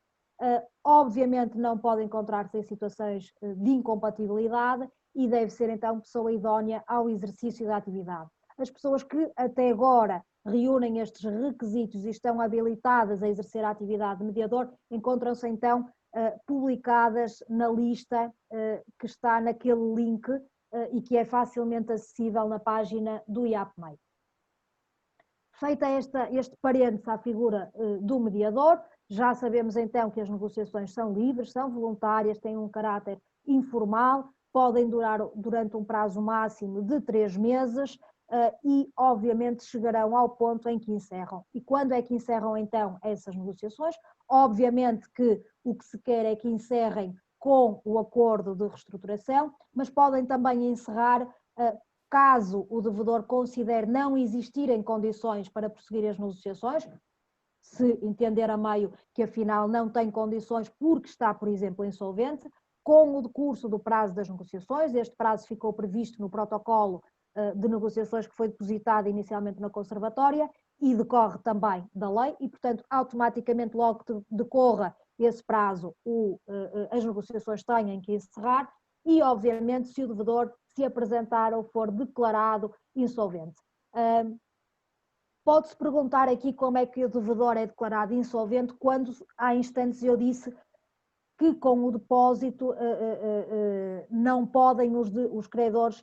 Obviamente não pode encontrar-se em situações de incompatibilidade e deve ser então pessoa idónea ao exercício da atividade. As pessoas que até agora reúnem estes requisitos e estão habilitadas a exercer a atividade de mediador encontram-se então publicadas na lista que está naquele link e que é facilmente acessível na página do IAPMEI. Feita este parênteses à figura do mediador, já sabemos então que as negociações são livres, são voluntárias, têm um caráter informal, podem durar durante um prazo máximo de 3 meses e obviamente chegarão ao ponto em que encerram. E quando é que encerram então essas negociações? Obviamente que o que se quer é que encerrem com o acordo de reestruturação, mas podem também encerrar caso o devedor considere não existirem condições para prosseguir as negociações, se entender a meio que afinal não tem condições porque está, por exemplo, insolvente, com o decurso do prazo das negociações. Este prazo ficou previsto no protocolo de negociações que foi depositado inicialmente na Conservatória e decorre também da lei e, portanto, automaticamente logo que decorra esse prazo, as negociações têm que encerrar e, obviamente, se o devedor se apresentar ou for declarado insolvente. Pode-se perguntar aqui como é que o devedor é declarado insolvente quando há instantes eu disse que com o depósito não podem os credores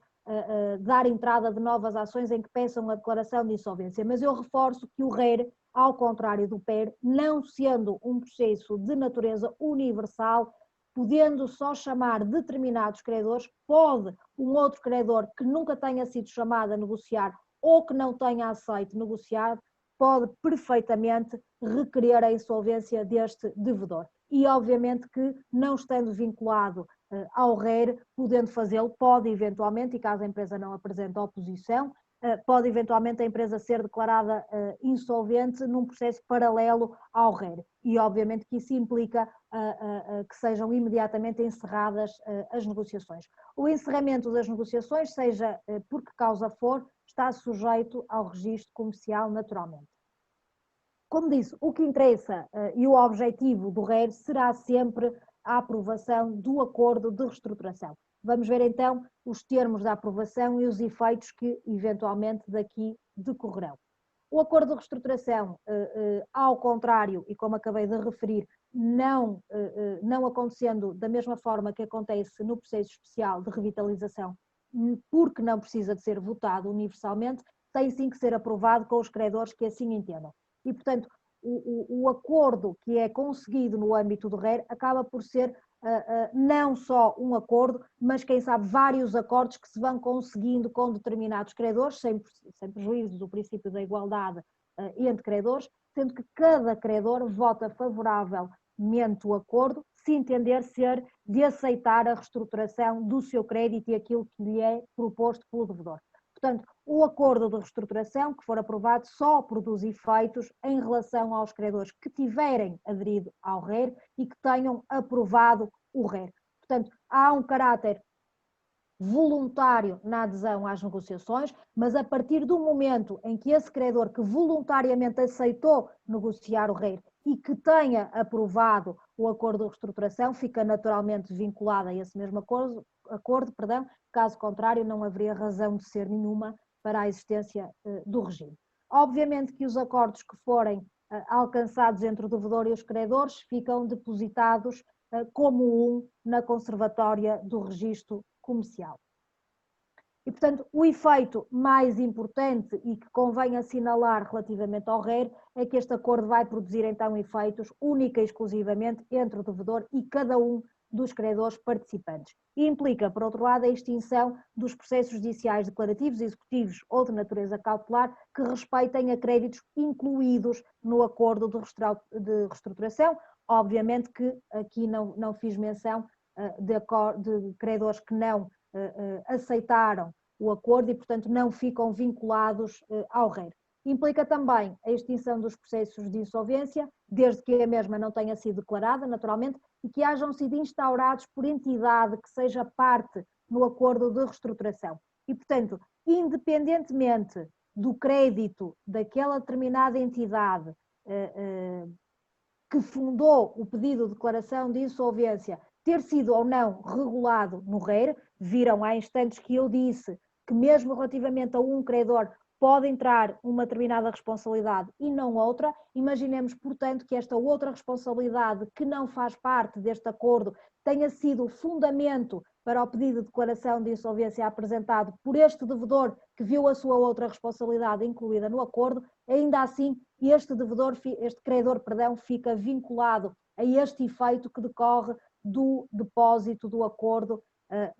dar entrada de novas ações em que peçam a declaração de insolvência, mas eu reforço que o RER, ao contrário do PER, não sendo um processo de natureza universal, podendo só chamar determinados credores, pode um outro credor que nunca tenha sido chamado a negociar ou que não tenha aceito negociar, pode perfeitamente requerer a insolvência deste devedor. E obviamente que, não estando vinculado ao RER, podendo fazê-lo, pode eventualmente, e caso a empresa não apresente oposição, pode eventualmente a empresa ser declarada insolvente num processo paralelo ao RER. E obviamente que isso implica que sejam imediatamente encerradas as negociações. O encerramento das negociações, seja por que causa for, está sujeito ao registro comercial naturalmente. Como disse, o que interessa e o objetivo do RER será sempre a aprovação do acordo de reestruturação. Vamos ver então os termos da aprovação e os efeitos que eventualmente daqui decorrerão. O acordo de reestruturação, ao contrário, e como acabei de referir, não acontecendo da mesma forma que acontece no processo especial de revitalização, porque não precisa de ser votado universalmente, tem sim que ser aprovado com os credores que assim entendam. E, portanto, o acordo que é conseguido no âmbito do RER acaba por ser não só um acordo, mas quem sabe vários acordos que se vão conseguindo com determinados credores, sem prejuízo do princípio da igualdade entre credores, sendo que cada credor vota favoravelmente o acordo, se entender ser de aceitar a reestruturação do seu crédito e aquilo que lhe é proposto pelo devedor. Portanto, o acordo de reestruturação que for aprovado só produz efeitos em relação aos credores que tiverem aderido ao RER e que tenham aprovado o RER. Portanto, há um caráter voluntário na adesão às negociações, mas a partir do momento em que esse credor que voluntariamente aceitou negociar o RER e que tenha aprovado o acordo de reestruturação, fica naturalmente vinculado a esse mesmo acordo, caso contrário não haveria razão de ser nenhuma para a existência do regime. Obviamente que os acordos que forem alcançados entre o devedor e os credores ficam depositados como um na conservatória do registro comercial. E, portanto, o efeito mais importante e que convém assinalar relativamente ao RER é que este acordo vai produzir então efeitos única e exclusivamente entre o devedor e cada um dos credores participantes. E implica, por outro lado, a extinção dos processos judiciais declarativos, executivos ou de natureza cautelar que respeitem a créditos incluídos no acordo de reestruturação. Obviamente que aqui não fiz menção de credores que não aceitaram o acordo e, portanto, não ficam vinculados ao RER. Implica também a extinção dos processos de insolvência, desde que a mesma não tenha sido declarada, naturalmente, e que hajam sido instaurados por entidade que seja parte no acordo de reestruturação. E, portanto, independentemente do crédito daquela determinada entidade que fundou o pedido de declaração de insolvência ter sido ou não regulado no RER, viram há instantes que eu disse que mesmo relativamente a um credor pode entrar uma determinada responsabilidade e não outra. Imaginemos, portanto, que esta outra responsabilidade que não faz parte deste acordo tenha sido o fundamento para o pedido de declaração de insolvência apresentado por este devedor que viu a sua outra responsabilidade incluída no acordo. Ainda assim, este credor, fica vinculado a este efeito que decorre do depósito do acordo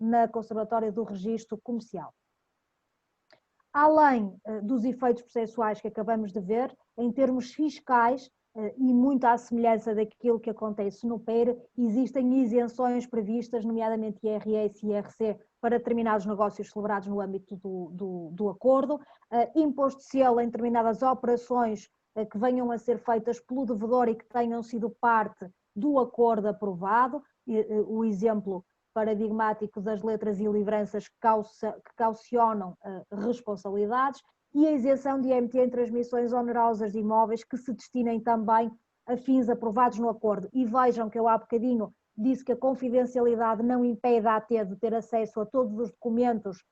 na conservatória do registro comercial. Além dos efeitos processuais que acabamos de ver, em termos fiscais, e muito à semelhança daquilo que acontece no PER, existem isenções previstas, nomeadamente IRS e IRC, para determinados negócios celebrados no âmbito do acordo, imposto de selo em determinadas operações que venham a ser feitas pelo devedor e que tenham sido parte do acordo aprovado, o exemplo paradigmático das letras e livranças que caucionam responsabilidades, e a isenção de IMT em transmissões onerosas de imóveis que se destinem também a fins aprovados no acordo. E vejam que eu há bocadinho disse que a confidencialidade não impede a AT de ter acesso a todos os documentos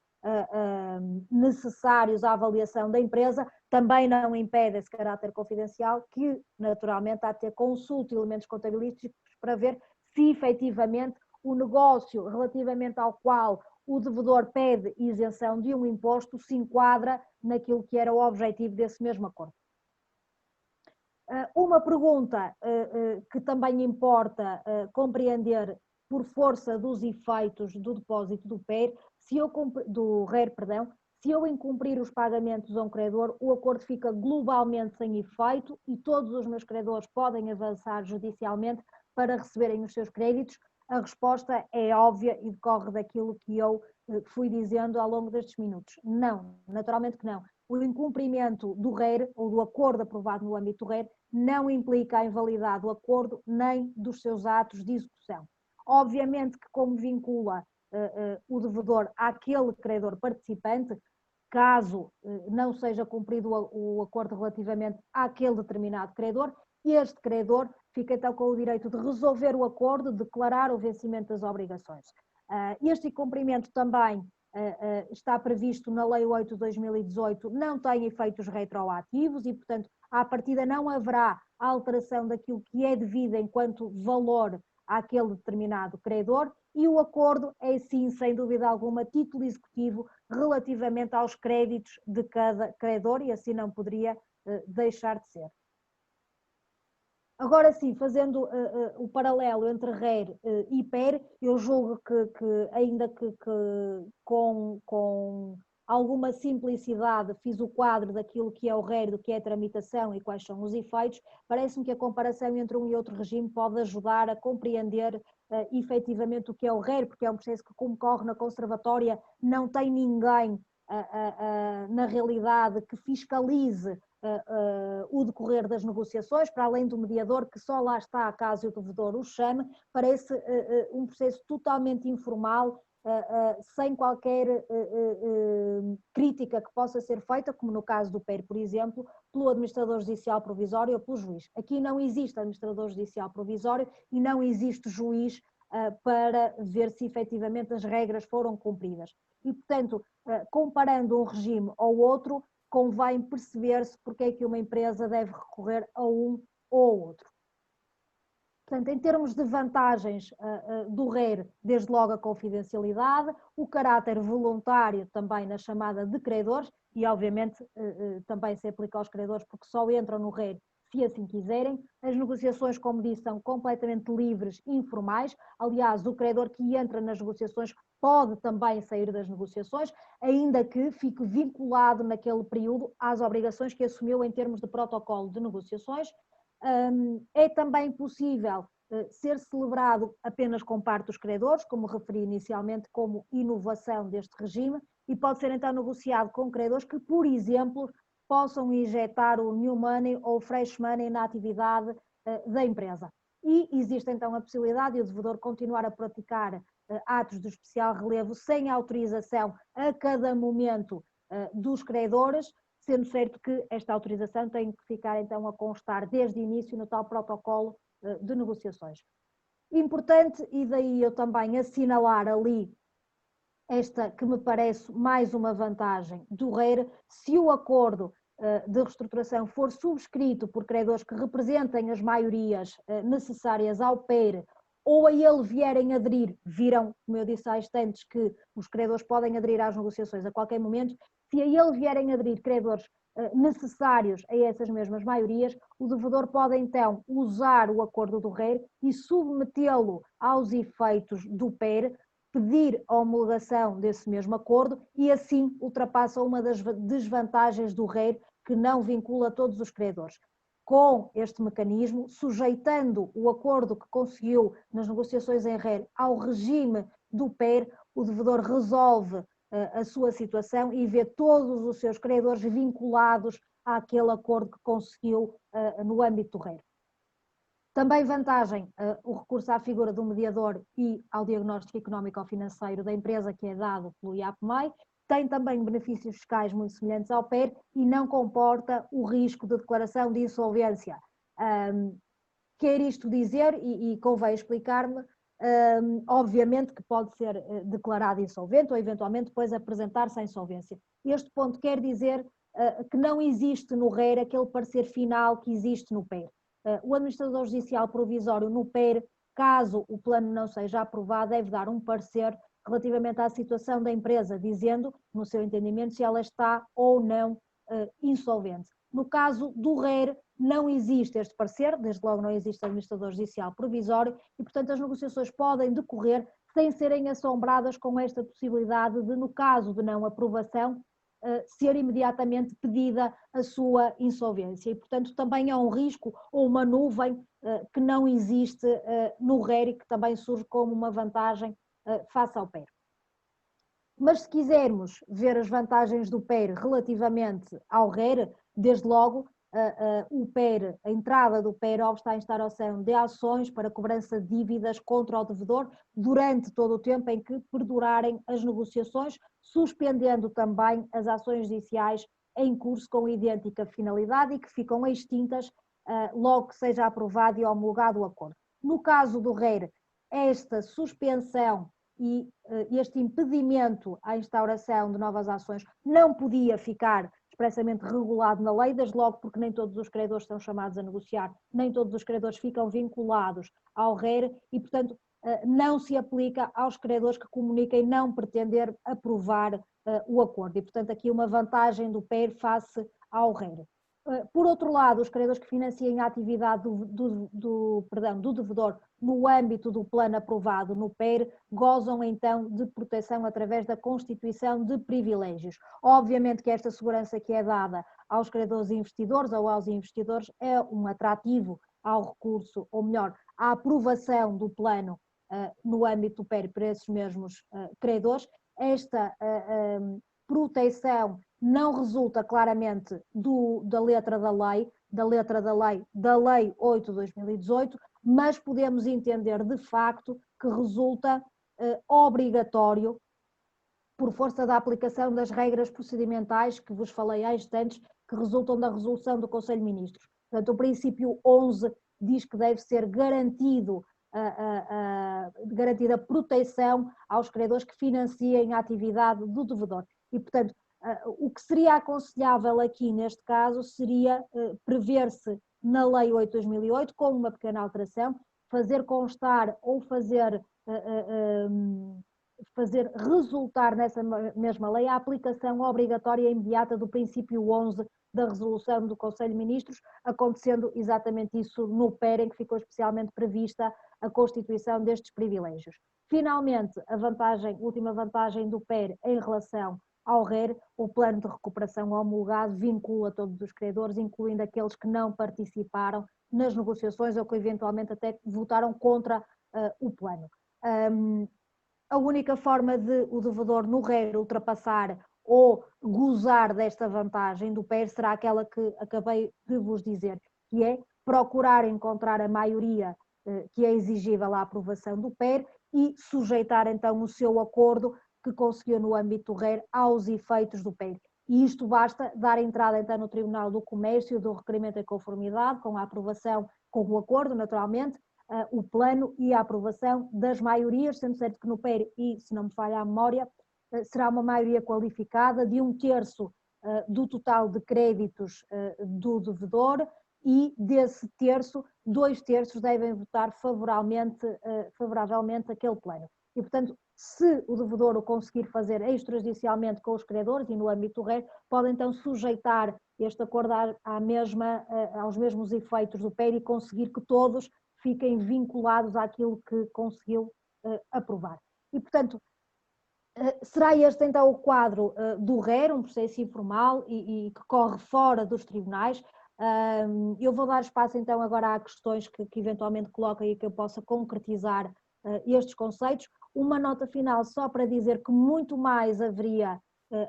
necessários à avaliação da empresa, também não impede esse caráter confidencial que, naturalmente, a AT consulte elementos contabilísticos para ver se efetivamente o negócio relativamente ao qual o devedor pede isenção de um imposto se enquadra naquilo que era o objetivo desse mesmo acordo. Uma pergunta que também importa compreender por força dos efeitos do depósito do RER, se eu incumprir os pagamentos a um credor, o acordo fica globalmente sem efeito e todos os meus credores podem avançar judicialmente para receberem os seus créditos. A resposta é óbvia e decorre daquilo que eu fui dizendo ao longo destes minutos. Não, naturalmente que não. O incumprimento do RER, ou do acordo aprovado no âmbito do RER, não implica a invalidade do acordo nem dos seus atos de execução. Obviamente que, como vincula o devedor àquele credor participante, caso não seja cumprido o acordo relativamente àquele determinado credor, este credor fica então com o direito de resolver o acordo, declarar o vencimento das obrigações. Este cumprimento também está previsto na Lei 8 de 2018, não tem efeitos retroativos e, portanto, à partida não haverá alteração daquilo que é devido enquanto valor àquele determinado credor, e o acordo é sim, sem dúvida alguma, título executivo relativamente aos créditos de cada credor, e assim não poderia deixar de ser. Agora sim, fazendo o paralelo entre RER e PER, eu julgo que ainda que com alguma simplicidade fiz o quadro daquilo que é o RER, do que é a tramitação e quais são os efeitos. Parece-me que a comparação entre um e outro regime pode ajudar a compreender efetivamente o que é o RER, porque é um processo que, como corre na conservatória, não tem ninguém na realidade que fiscalize o decorrer das negociações, para além do mediador que só lá está caso o devedor o chame. Parece um processo totalmente informal, sem qualquer crítica que possa ser feita, como no caso do PER, por exemplo, pelo administrador judicial provisório ou pelo juiz. Aqui não existe administrador judicial provisório e não existe juiz para ver se efetivamente as regras foram cumpridas. E, portanto, comparando um regime ao outro, convém perceber-se porque é que uma empresa deve recorrer a um ou ao outro. Portanto, em termos de vantagens do RER, desde logo a confidencialidade, o caráter voluntário também na chamada de credores, e obviamente também se aplica aos credores porque só entram no RER se assim quiserem. As negociações, como disse, são completamente livres e informais. Aliás, o credor que entra nas negociações pode também sair das negociações, ainda que fique vinculado naquele período às obrigações que assumiu em termos de protocolo de negociações. É também possível ser celebrado apenas com parte dos credores, como referi inicialmente, como inovação deste regime, e pode ser então negociado com credores que, por exemplo, possam injetar o new money ou fresh money na atividade da empresa. E existe então a possibilidade de o devedor continuar a praticar atos de especial relevo sem autorização a cada momento dos credores, sendo certo que esta autorização tem que ficar então a constar desde o início no tal protocolo de negociações. Importante, e daí eu também assinalar ali esta que me parece mais uma vantagem do RER, se o acordo de reestruturação for subscrito por credores que representem as maiorias necessárias ao PER, ou a ele vierem aderir, viram, como eu disse há instantes, que os credores podem aderir às negociações a qualquer momento, se a ele vierem aderir credores necessários a essas mesmas maiorias, o devedor pode então usar o acordo do RER e submetê-lo aos efeitos do PER, pedir a homologação desse mesmo acordo e assim ultrapassa uma das desvantagens do RER, que não vincula todos os credores. Com este mecanismo, sujeitando o acordo que conseguiu nas negociações em RER ao regime do PER, o devedor resolve a sua situação e vê todos os seus credores vinculados àquele acordo que conseguiu no âmbito do RER. Também vantagem o recurso à figura do mediador e ao diagnóstico económico-financeiro da empresa, que é dado pelo IAPMEI. Tem também benefícios fiscais muito semelhantes ao PER e não comporta o risco de declaração de insolvência. Quer isto dizer, e convém explicar-me, obviamente que pode ser declarado insolvente ou eventualmente depois apresentar-se à insolvência. Este ponto quer dizer que não existe no RER aquele parecer final que existe no PER. O administrador judicial provisório no PER, caso o plano não seja aprovado, deve dar um parecer relativamente à situação da empresa, dizendo, no seu entendimento, se ela está ou não insolvente. No caso do RER, não existe este parecer, desde logo não existe administrador judicial provisório e, portanto, as negociações podem decorrer sem serem assombradas com esta possibilidade de, no caso de não aprovação, ser imediatamente pedida a sua insolvência. E, portanto, também é um risco ou uma nuvem que não existe no RER e que também surge como uma vantagem face ao PER. Mas se quisermos ver as vantagens do PER relativamente ao RER, desde logo o PER, a entrada do PER obsta à instauração de ações para cobrança de dívidas contra o devedor durante todo o tempo em que perdurarem as negociações, suspendendo também as ações judiciais em curso com idêntica finalidade e que ficam extintas logo que seja aprovado e homologado o acordo. No caso do RER, esta suspensão e este impedimento à instauração de novas ações não podia ficar expressamente regulado na lei, desde logo porque nem todos os credores são chamados a negociar, nem todos os credores ficam vinculados ao RER e, portanto, não se aplica aos credores que comuniquem não pretender aprovar o acordo. E, portanto, aqui uma vantagem do PER face ao RER. Por outro lado, os credores que financiem a atividade do devedor no âmbito do plano aprovado no PER gozam então de proteção através da constituição de privilégios. Obviamente que esta segurança que é dada aos credores e investidores ou aos investidores é um atrativo ao recurso, ou melhor, à aprovação do plano no âmbito do PER para esses mesmos credores. Esta proteção não resulta claramente da letra da lei 8/2018, mas podemos entender de facto que resulta obrigatório por força da aplicação das regras procedimentais que vos falei há instantes, que resultam da resolução do Conselho de Ministros. Portanto, o princípio 11 diz que deve ser garantida proteção aos credores que financiem a atividade do devedor. E, portanto, o que seria aconselhável aqui neste caso seria prever-se na Lei 8/2008, com uma pequena alteração, fazer constar ou fazer resultar nessa mesma lei a aplicação obrigatória e imediata do princípio 11 da resolução do Conselho de Ministros, acontecendo exatamente isso no PER, em que ficou especialmente prevista a constituição destes privilégios. Finalmente, a última vantagem do PER em relação ao RER, o plano de recuperação homologado vincula todos os credores, incluindo aqueles que não participaram nas negociações ou que eventualmente até votaram contra o plano. A única forma de o devedor no RER ultrapassar ou gozar desta vantagem do PER será aquela que acabei de vos dizer, que é procurar encontrar a maioria que é exigível à aprovação do PER e sujeitar então o seu acordo que conseguiu no âmbito do RER aos efeitos do PER. E isto basta dar entrada então no Tribunal do Comércio do requerimento em conformidade com a aprovação, com o acordo naturalmente, o plano e a aprovação das maiorias, sendo certo que no PER, e se não me falha a memória, será uma maioria qualificada de 1/3 do total de créditos do devedor e desse terço, 2/3 devem votar favoravelmente aquele plano. E, portanto, se o devedor o conseguir fazer extrajudicialmente com os credores e no âmbito do RER, pode então sujeitar este acordo aos mesmos efeitos do PER e conseguir que todos fiquem vinculados àquilo que conseguiu aprovar. E, portanto, será este então o quadro do RER, um processo informal e que corre fora dos tribunais. Eu vou dar espaço então agora a questões que eventualmente coloquem e que eu possa concretizar estes conceitos. Uma nota final só para dizer que muito mais haveria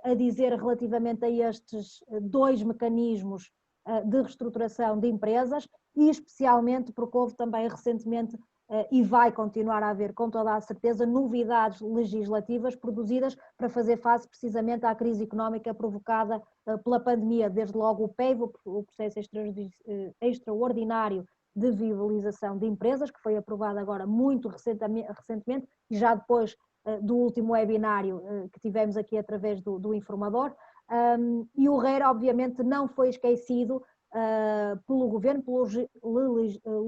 a dizer relativamente a estes dois mecanismos de reestruturação de empresas e especialmente porque houve também recentemente e vai continuar a haver com toda a certeza novidades legislativas produzidas para fazer face precisamente à crise económica provocada pela pandemia, desde logo o PEV, o processo extraordinário de viabilização de empresas, que foi aprovado agora muito recentemente e já depois do último webinário que tivemos aqui através do Informador, e o RER obviamente não foi esquecido pelo Governo, pelo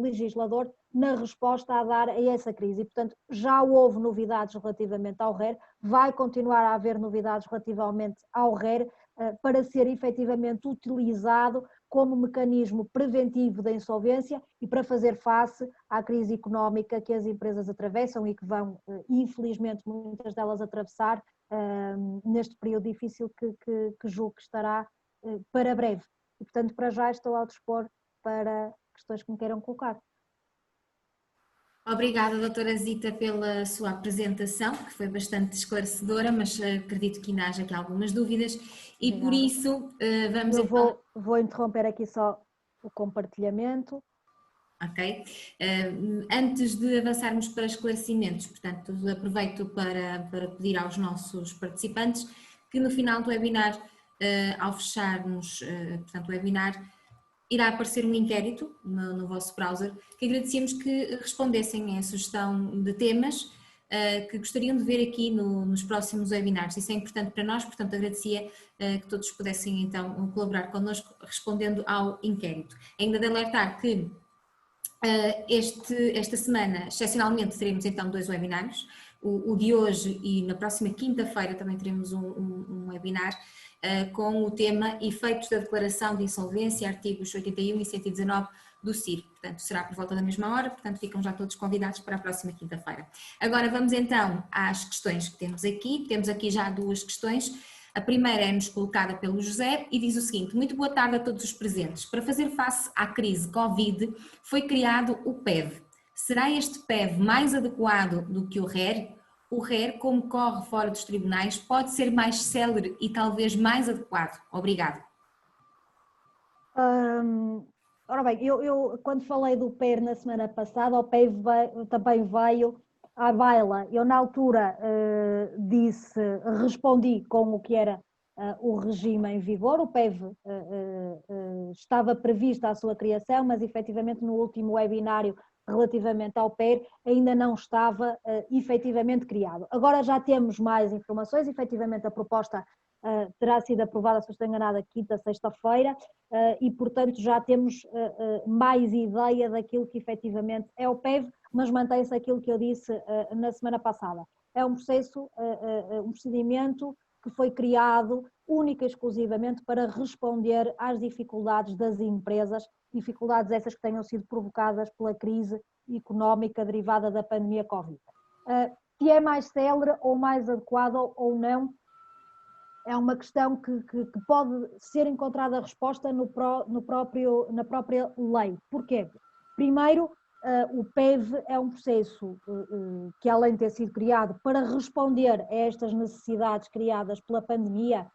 legislador, na resposta a dar a essa crise. E, portanto, já houve novidades relativamente ao RER, vai continuar a haver novidades relativamente ao RER para ser efetivamente utilizado como mecanismo preventivo da insolvência e para fazer face à crise económica que as empresas atravessam e que vão, infelizmente, muitas delas atravessar neste período difícil que julgo que estará para breve. E, portanto, para já estou ao dispor para questões que me queiram colocar. Obrigada, doutora Zita, pela sua apresentação, que foi bastante esclarecedora, mas acredito que ainda haja aqui algumas dúvidas e Obrigada. por isso vamos Eu então... vou interromper aqui só o compartilhamento. Ok. Antes de avançarmos para esclarecimentos, portanto, aproveito para pedir aos nossos participantes que no final do webinar, ao fecharmos, portanto, o webinar, irá aparecer um inquérito no vosso browser, que agradecíamos que respondessem a sugestão de temas que gostariam de ver aqui nos próximos webinars. Isso é importante para nós, portanto agradecia que todos pudessem então colaborar connosco respondendo ao inquérito. Ainda de alertar que esta semana, excepcionalmente, teremos então 2 webinários, o de hoje e na próxima quinta-feira também teremos um webinar com o tema Efeitos da Declaração de Insolvência, artigos 81 e 119 do CIR. Portanto, será por volta da mesma hora, portanto ficam já todos convidados para a próxima quinta-feira. Agora vamos então às questões que temos aqui. Temos aqui já 2 questões. A primeira é-nos colocada pelo José e diz o seguinte: muito boa tarde a todos os presentes. Para fazer face à crise Covid, foi criado o PEV. Será este PEV mais adequado do que o RER? O RER, como corre fora dos tribunais, pode ser mais célere e talvez mais adequado. Obrigado. Ora bem, eu quando falei do PER na semana passada, o PEV também veio à baila. Eu na altura respondi com o que era o regime em vigor. O PEV estava prevista a sua criação, mas efetivamente no último webinário relativamente ao PER ainda não estava efetivamente criado. Agora já temos mais informações, efetivamente a proposta terá sido aprovada, se eu estou enganada, quinta, sexta-feira, e portanto já temos mais ideia daquilo que efetivamente é o PEV, mas mantém-se aquilo que eu disse na semana passada. É um processo, um procedimento que foi criado única e exclusivamente para responder às dificuldades das empresas, dificuldades essas que tenham sido provocadas pela crise económica derivada da pandemia Covid. Se é mais célere ou mais adequado ou não, é uma questão que pode ser encontrada a resposta na própria lei. Porquê? Primeiro, o PEV é um processo que, além de ter sido criado para responder a estas necessidades criadas pela pandemia,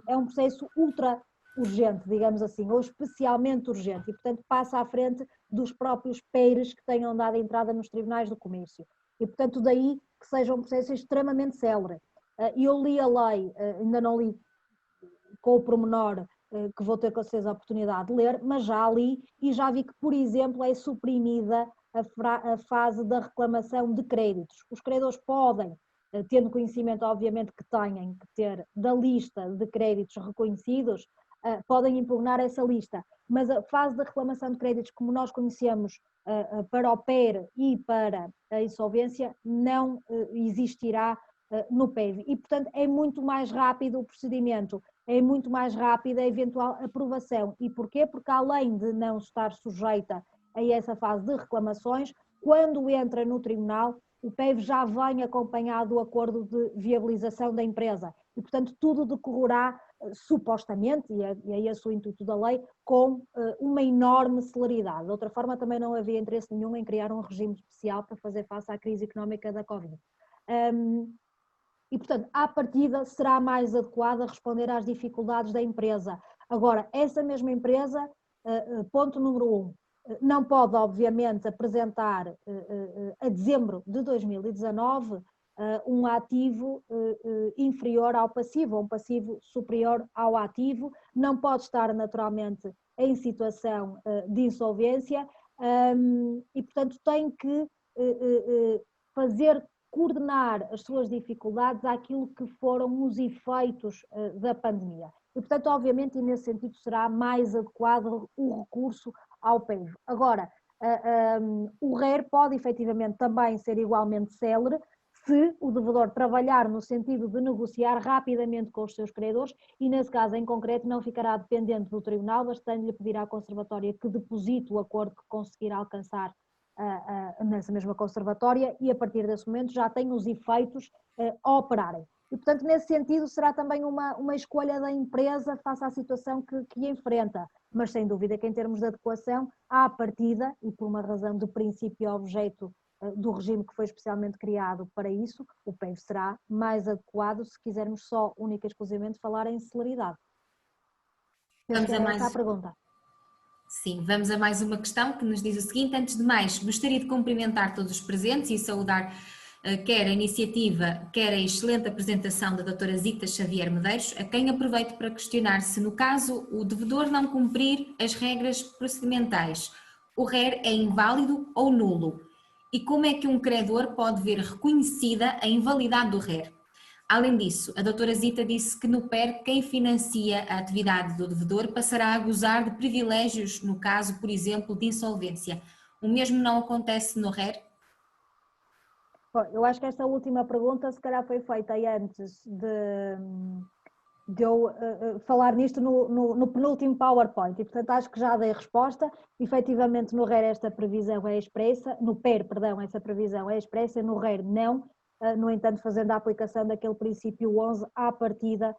é um processo ultra urgente, digamos assim, ou especialmente urgente, e portanto passa à frente dos próprios PEIRs que tenham dado entrada nos tribunais do comércio. E portanto daí que seja um processo extremamente célere. Eu li a lei, ainda não li com o pormenor, que vou ter com certeza a oportunidade de ler, mas já li e já vi que, por exemplo, é suprimida a fase da reclamação de créditos. Os credores podem, tendo conhecimento, obviamente, que têm que ter da lista de créditos reconhecidos, podem impugnar essa lista, mas a fase da reclamação de créditos, como nós conhecemos para o PER e para a insolvência, não existirá no PEV. E, portanto, é muito mais rápido o procedimento, é muito mais rápida a eventual aprovação. E porquê? Porque além de não estar sujeita a essa fase de reclamações, quando entra no tribunal, o PEV já vem acompanhado do acordo de viabilização da empresa. E, portanto, tudo decorrerá, supostamente, e é esse o intuito da lei, com uma enorme celeridade. De outra forma, também não havia interesse nenhum em criar um regime especial para fazer face à crise económica da Covid. E, portanto, à partida será mais adequada responder às dificuldades da empresa. Agora, essa mesma empresa, ponto número 1, não pode, obviamente, apresentar a dezembro de 2019 um ativo inferior ao passivo, ou um passivo superior ao ativo, não pode estar naturalmente em situação de insolvência e, portanto, tem que coordenar as suas dificuldades àquilo que foram os efeitos da pandemia. E, portanto, obviamente, e nesse sentido será mais adequado o recurso ao PEV. Agora, o RER pode efetivamente também ser igualmente célere se o devedor trabalhar no sentido de negociar rapidamente com os seus credores e, nesse caso em concreto, não ficará dependente do tribunal, bastando-lhe pedir à conservatória que deposite o acordo que conseguirá alcançar nessa mesma conservatória e a partir desse momento já tem os efeitos a operarem. E, portanto, nesse sentido, será também uma escolha da empresa face à situação que enfrenta. Mas, sem dúvida, que em termos de adequação, à partida, e por uma razão de princípio e objeto do regime que foi especialmente criado para isso, o PEV será mais adequado se quisermos só, única e exclusivamente, falar em celeridade. Penso que era essa a pergunta. Sim, vamos a mais uma questão que nos diz o seguinte: antes de mais, gostaria de cumprimentar todos os presentes e saudar quer a iniciativa, quer a excelente apresentação da doutora Zita Xavier Medeiros, a quem aproveito para questionar se, no caso, o devedor não cumprir as regras procedimentais, o RER é inválido ou nulo? E como é que um credor pode ver reconhecida a invalidade do RER? Além disso, a doutora Zita disse que no PER quem financia a atividade do devedor passará a gozar de privilégios no caso, por exemplo, de insolvência. O mesmo não acontece no RER? Bom, eu acho que esta última pergunta se calhar foi feita antes de eu falar nisto no penúltimo PowerPoint e, portanto, acho que já dei resposta. Efetivamente, no RER esta previsão é expressa, no PER, perdão, essa previsão é expressa, no RER não. No entanto, fazendo a aplicação daquele princípio 11, à partida,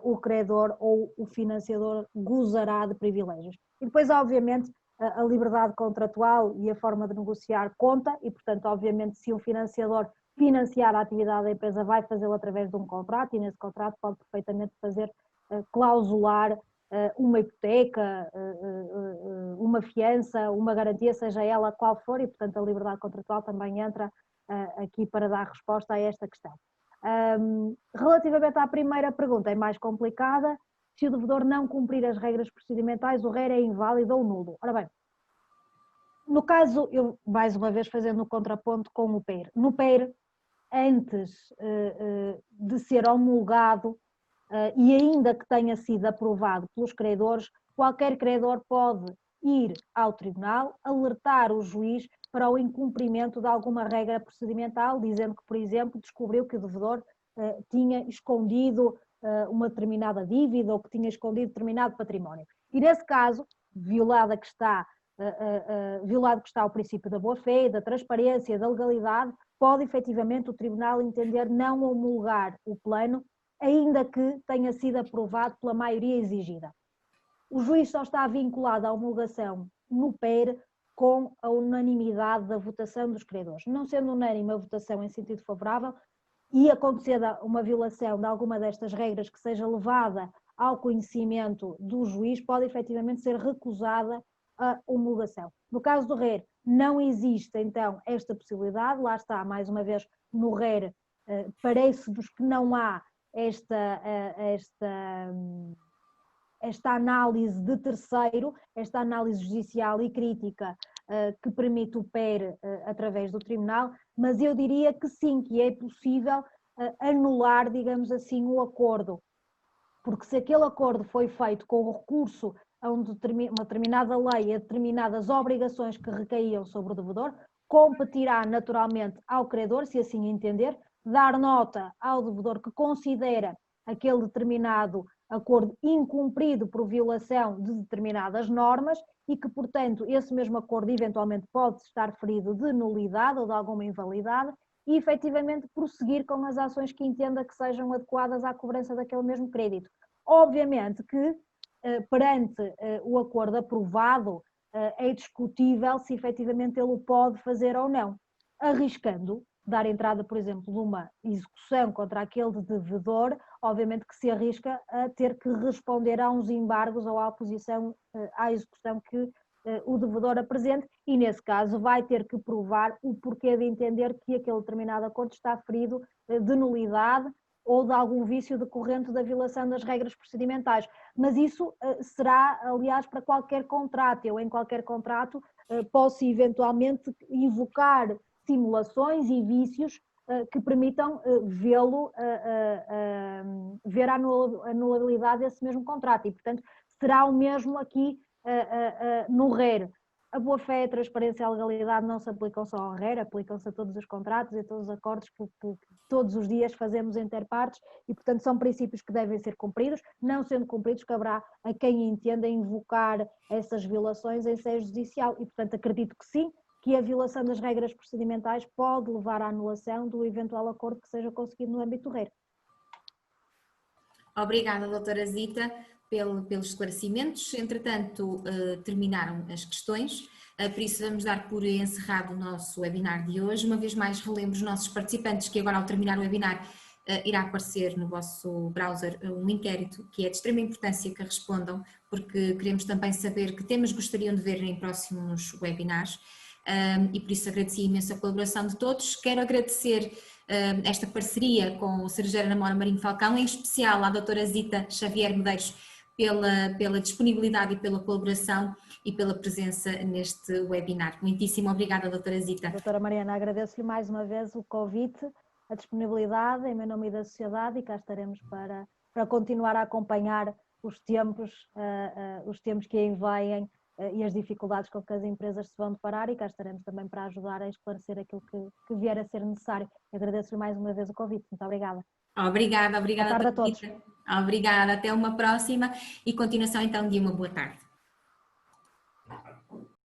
o credor ou o financiador gozará de privilégios. E depois, obviamente, a liberdade contratual e a forma de negociar conta e, portanto, obviamente, se um financiador financiar a atividade da empresa vai fazê-lo através de um contrato e nesse contrato pode perfeitamente fazer clausular uma hipoteca, uma fiança, uma garantia, seja ela qual for, e portanto a liberdade contratual também entra aqui para dar resposta a esta questão. Relativamente à primeira pergunta, é mais complicada. Se o devedor não cumprir as regras procedimentais, o RER é inválido ou nulo. Ora bem, no caso, eu mais uma vez fazendo o contraponto com o PER. No PER, antes de ser homologado e ainda que tenha sido aprovado pelos credores, qualquer credor pode ir ao tribunal, alertar o juiz para o incumprimento de alguma regra procedimental, dizendo que, por exemplo, descobriu que o devedor tinha escondido uma determinada dívida ou que tinha escondido determinado património. E nesse caso, violado que está o princípio da boa-fé, da transparência, da legalidade, pode efetivamente o tribunal entender não homologar o plano, ainda que tenha sido aprovado pela maioria exigida. O juiz só está vinculado à homologação no PER com a unanimidade da votação dos credores. Não sendo unânime a votação em sentido favorável e acontecer uma violação de alguma destas regras que seja levada ao conhecimento do juiz, pode efetivamente ser recusada a homologação. No caso do RER, não existe então esta possibilidade, lá está, mais uma vez, no RER parece-nos que não há esta análise de terceiro, esta análise judicial e crítica que permite o PER através do tribunal, mas eu diria que sim, que é possível anular, digamos assim, o acordo, porque se aquele acordo foi feito com o recurso a uma determinada lei, a determinadas obrigações que recaíam sobre o devedor, competirá naturalmente ao credor, se assim entender, dar nota ao devedor que considera aquele determinado acordo incumprido por violação de determinadas normas e que, portanto, esse mesmo acordo eventualmente pode estar ferido de nulidade ou de alguma invalidade e efetivamente prosseguir com as ações que entenda que sejam adequadas à cobrança daquele mesmo crédito. Obviamente que perante o acordo aprovado é discutível se efetivamente ele o pode fazer ou não, arriscando dar entrada, por exemplo, numa execução contra aquele devedor, obviamente que se arrisca a ter que responder a uns embargos ou à oposição à execução que o devedor apresente e, nesse caso, vai ter que provar o porquê de entender que aquele determinado acordo está ferido de nulidade ou de algum vício decorrente da violação das regras procedimentais. Mas isso será, aliás, para qualquer contrato. Eu, em qualquer contrato, posso eventualmente invocar simulações e vícios que permitam vê-lo, ver a anulabilidade desse mesmo contrato. E, portanto, será o mesmo aqui no RER. A boa-fé, a transparência e a legalidade não se aplicam só ao RER, aplicam-se a todos os contratos e a todos os acordos que todos os dias fazemos interpartes e, portanto, são princípios que devem ser cumpridos. Não sendo cumpridos, caberá a quem entenda invocar essas violações em sede judicial e, portanto, acredito que sim, que a violação das regras procedimentais pode levar à anulação do eventual acordo que seja conseguido no âmbito do RER. Obrigada, doutora Zita, pelos esclarecimentos. Entretanto, terminaram as questões, por isso vamos dar por encerrado o nosso webinar de hoje. Uma vez mais, relembro os nossos participantes que agora, ao terminar o webinar, irá aparecer no vosso browser um inquérito que é de extrema importância que respondam, porque queremos também saber que temas gostariam de ver em próximos webinars. E por isso agradeci imenso a colaboração de todos. Quero agradecer esta parceria com o Cerejeira Namora Marinho Falcão, em especial à doutora Zita Xavier Medeiros pela disponibilidade e pela colaboração e pela presença neste webinar. Muitíssimo obrigada, doutora Zita. Doutora Mariana, agradeço-lhe mais uma vez o convite, a disponibilidade em meu nome e da sociedade, e cá estaremos para continuar a acompanhar os tempos que aí vêm e as dificuldades com que as empresas se vão deparar, e cá estaremos também para ajudar a esclarecer aquilo que vier a ser necessário. Agradeço-lhe mais uma vez o convite. Muito obrigada. Obrigada. Boa tarde a todos. Obrigada, até uma próxima e continuação então de uma boa tarde.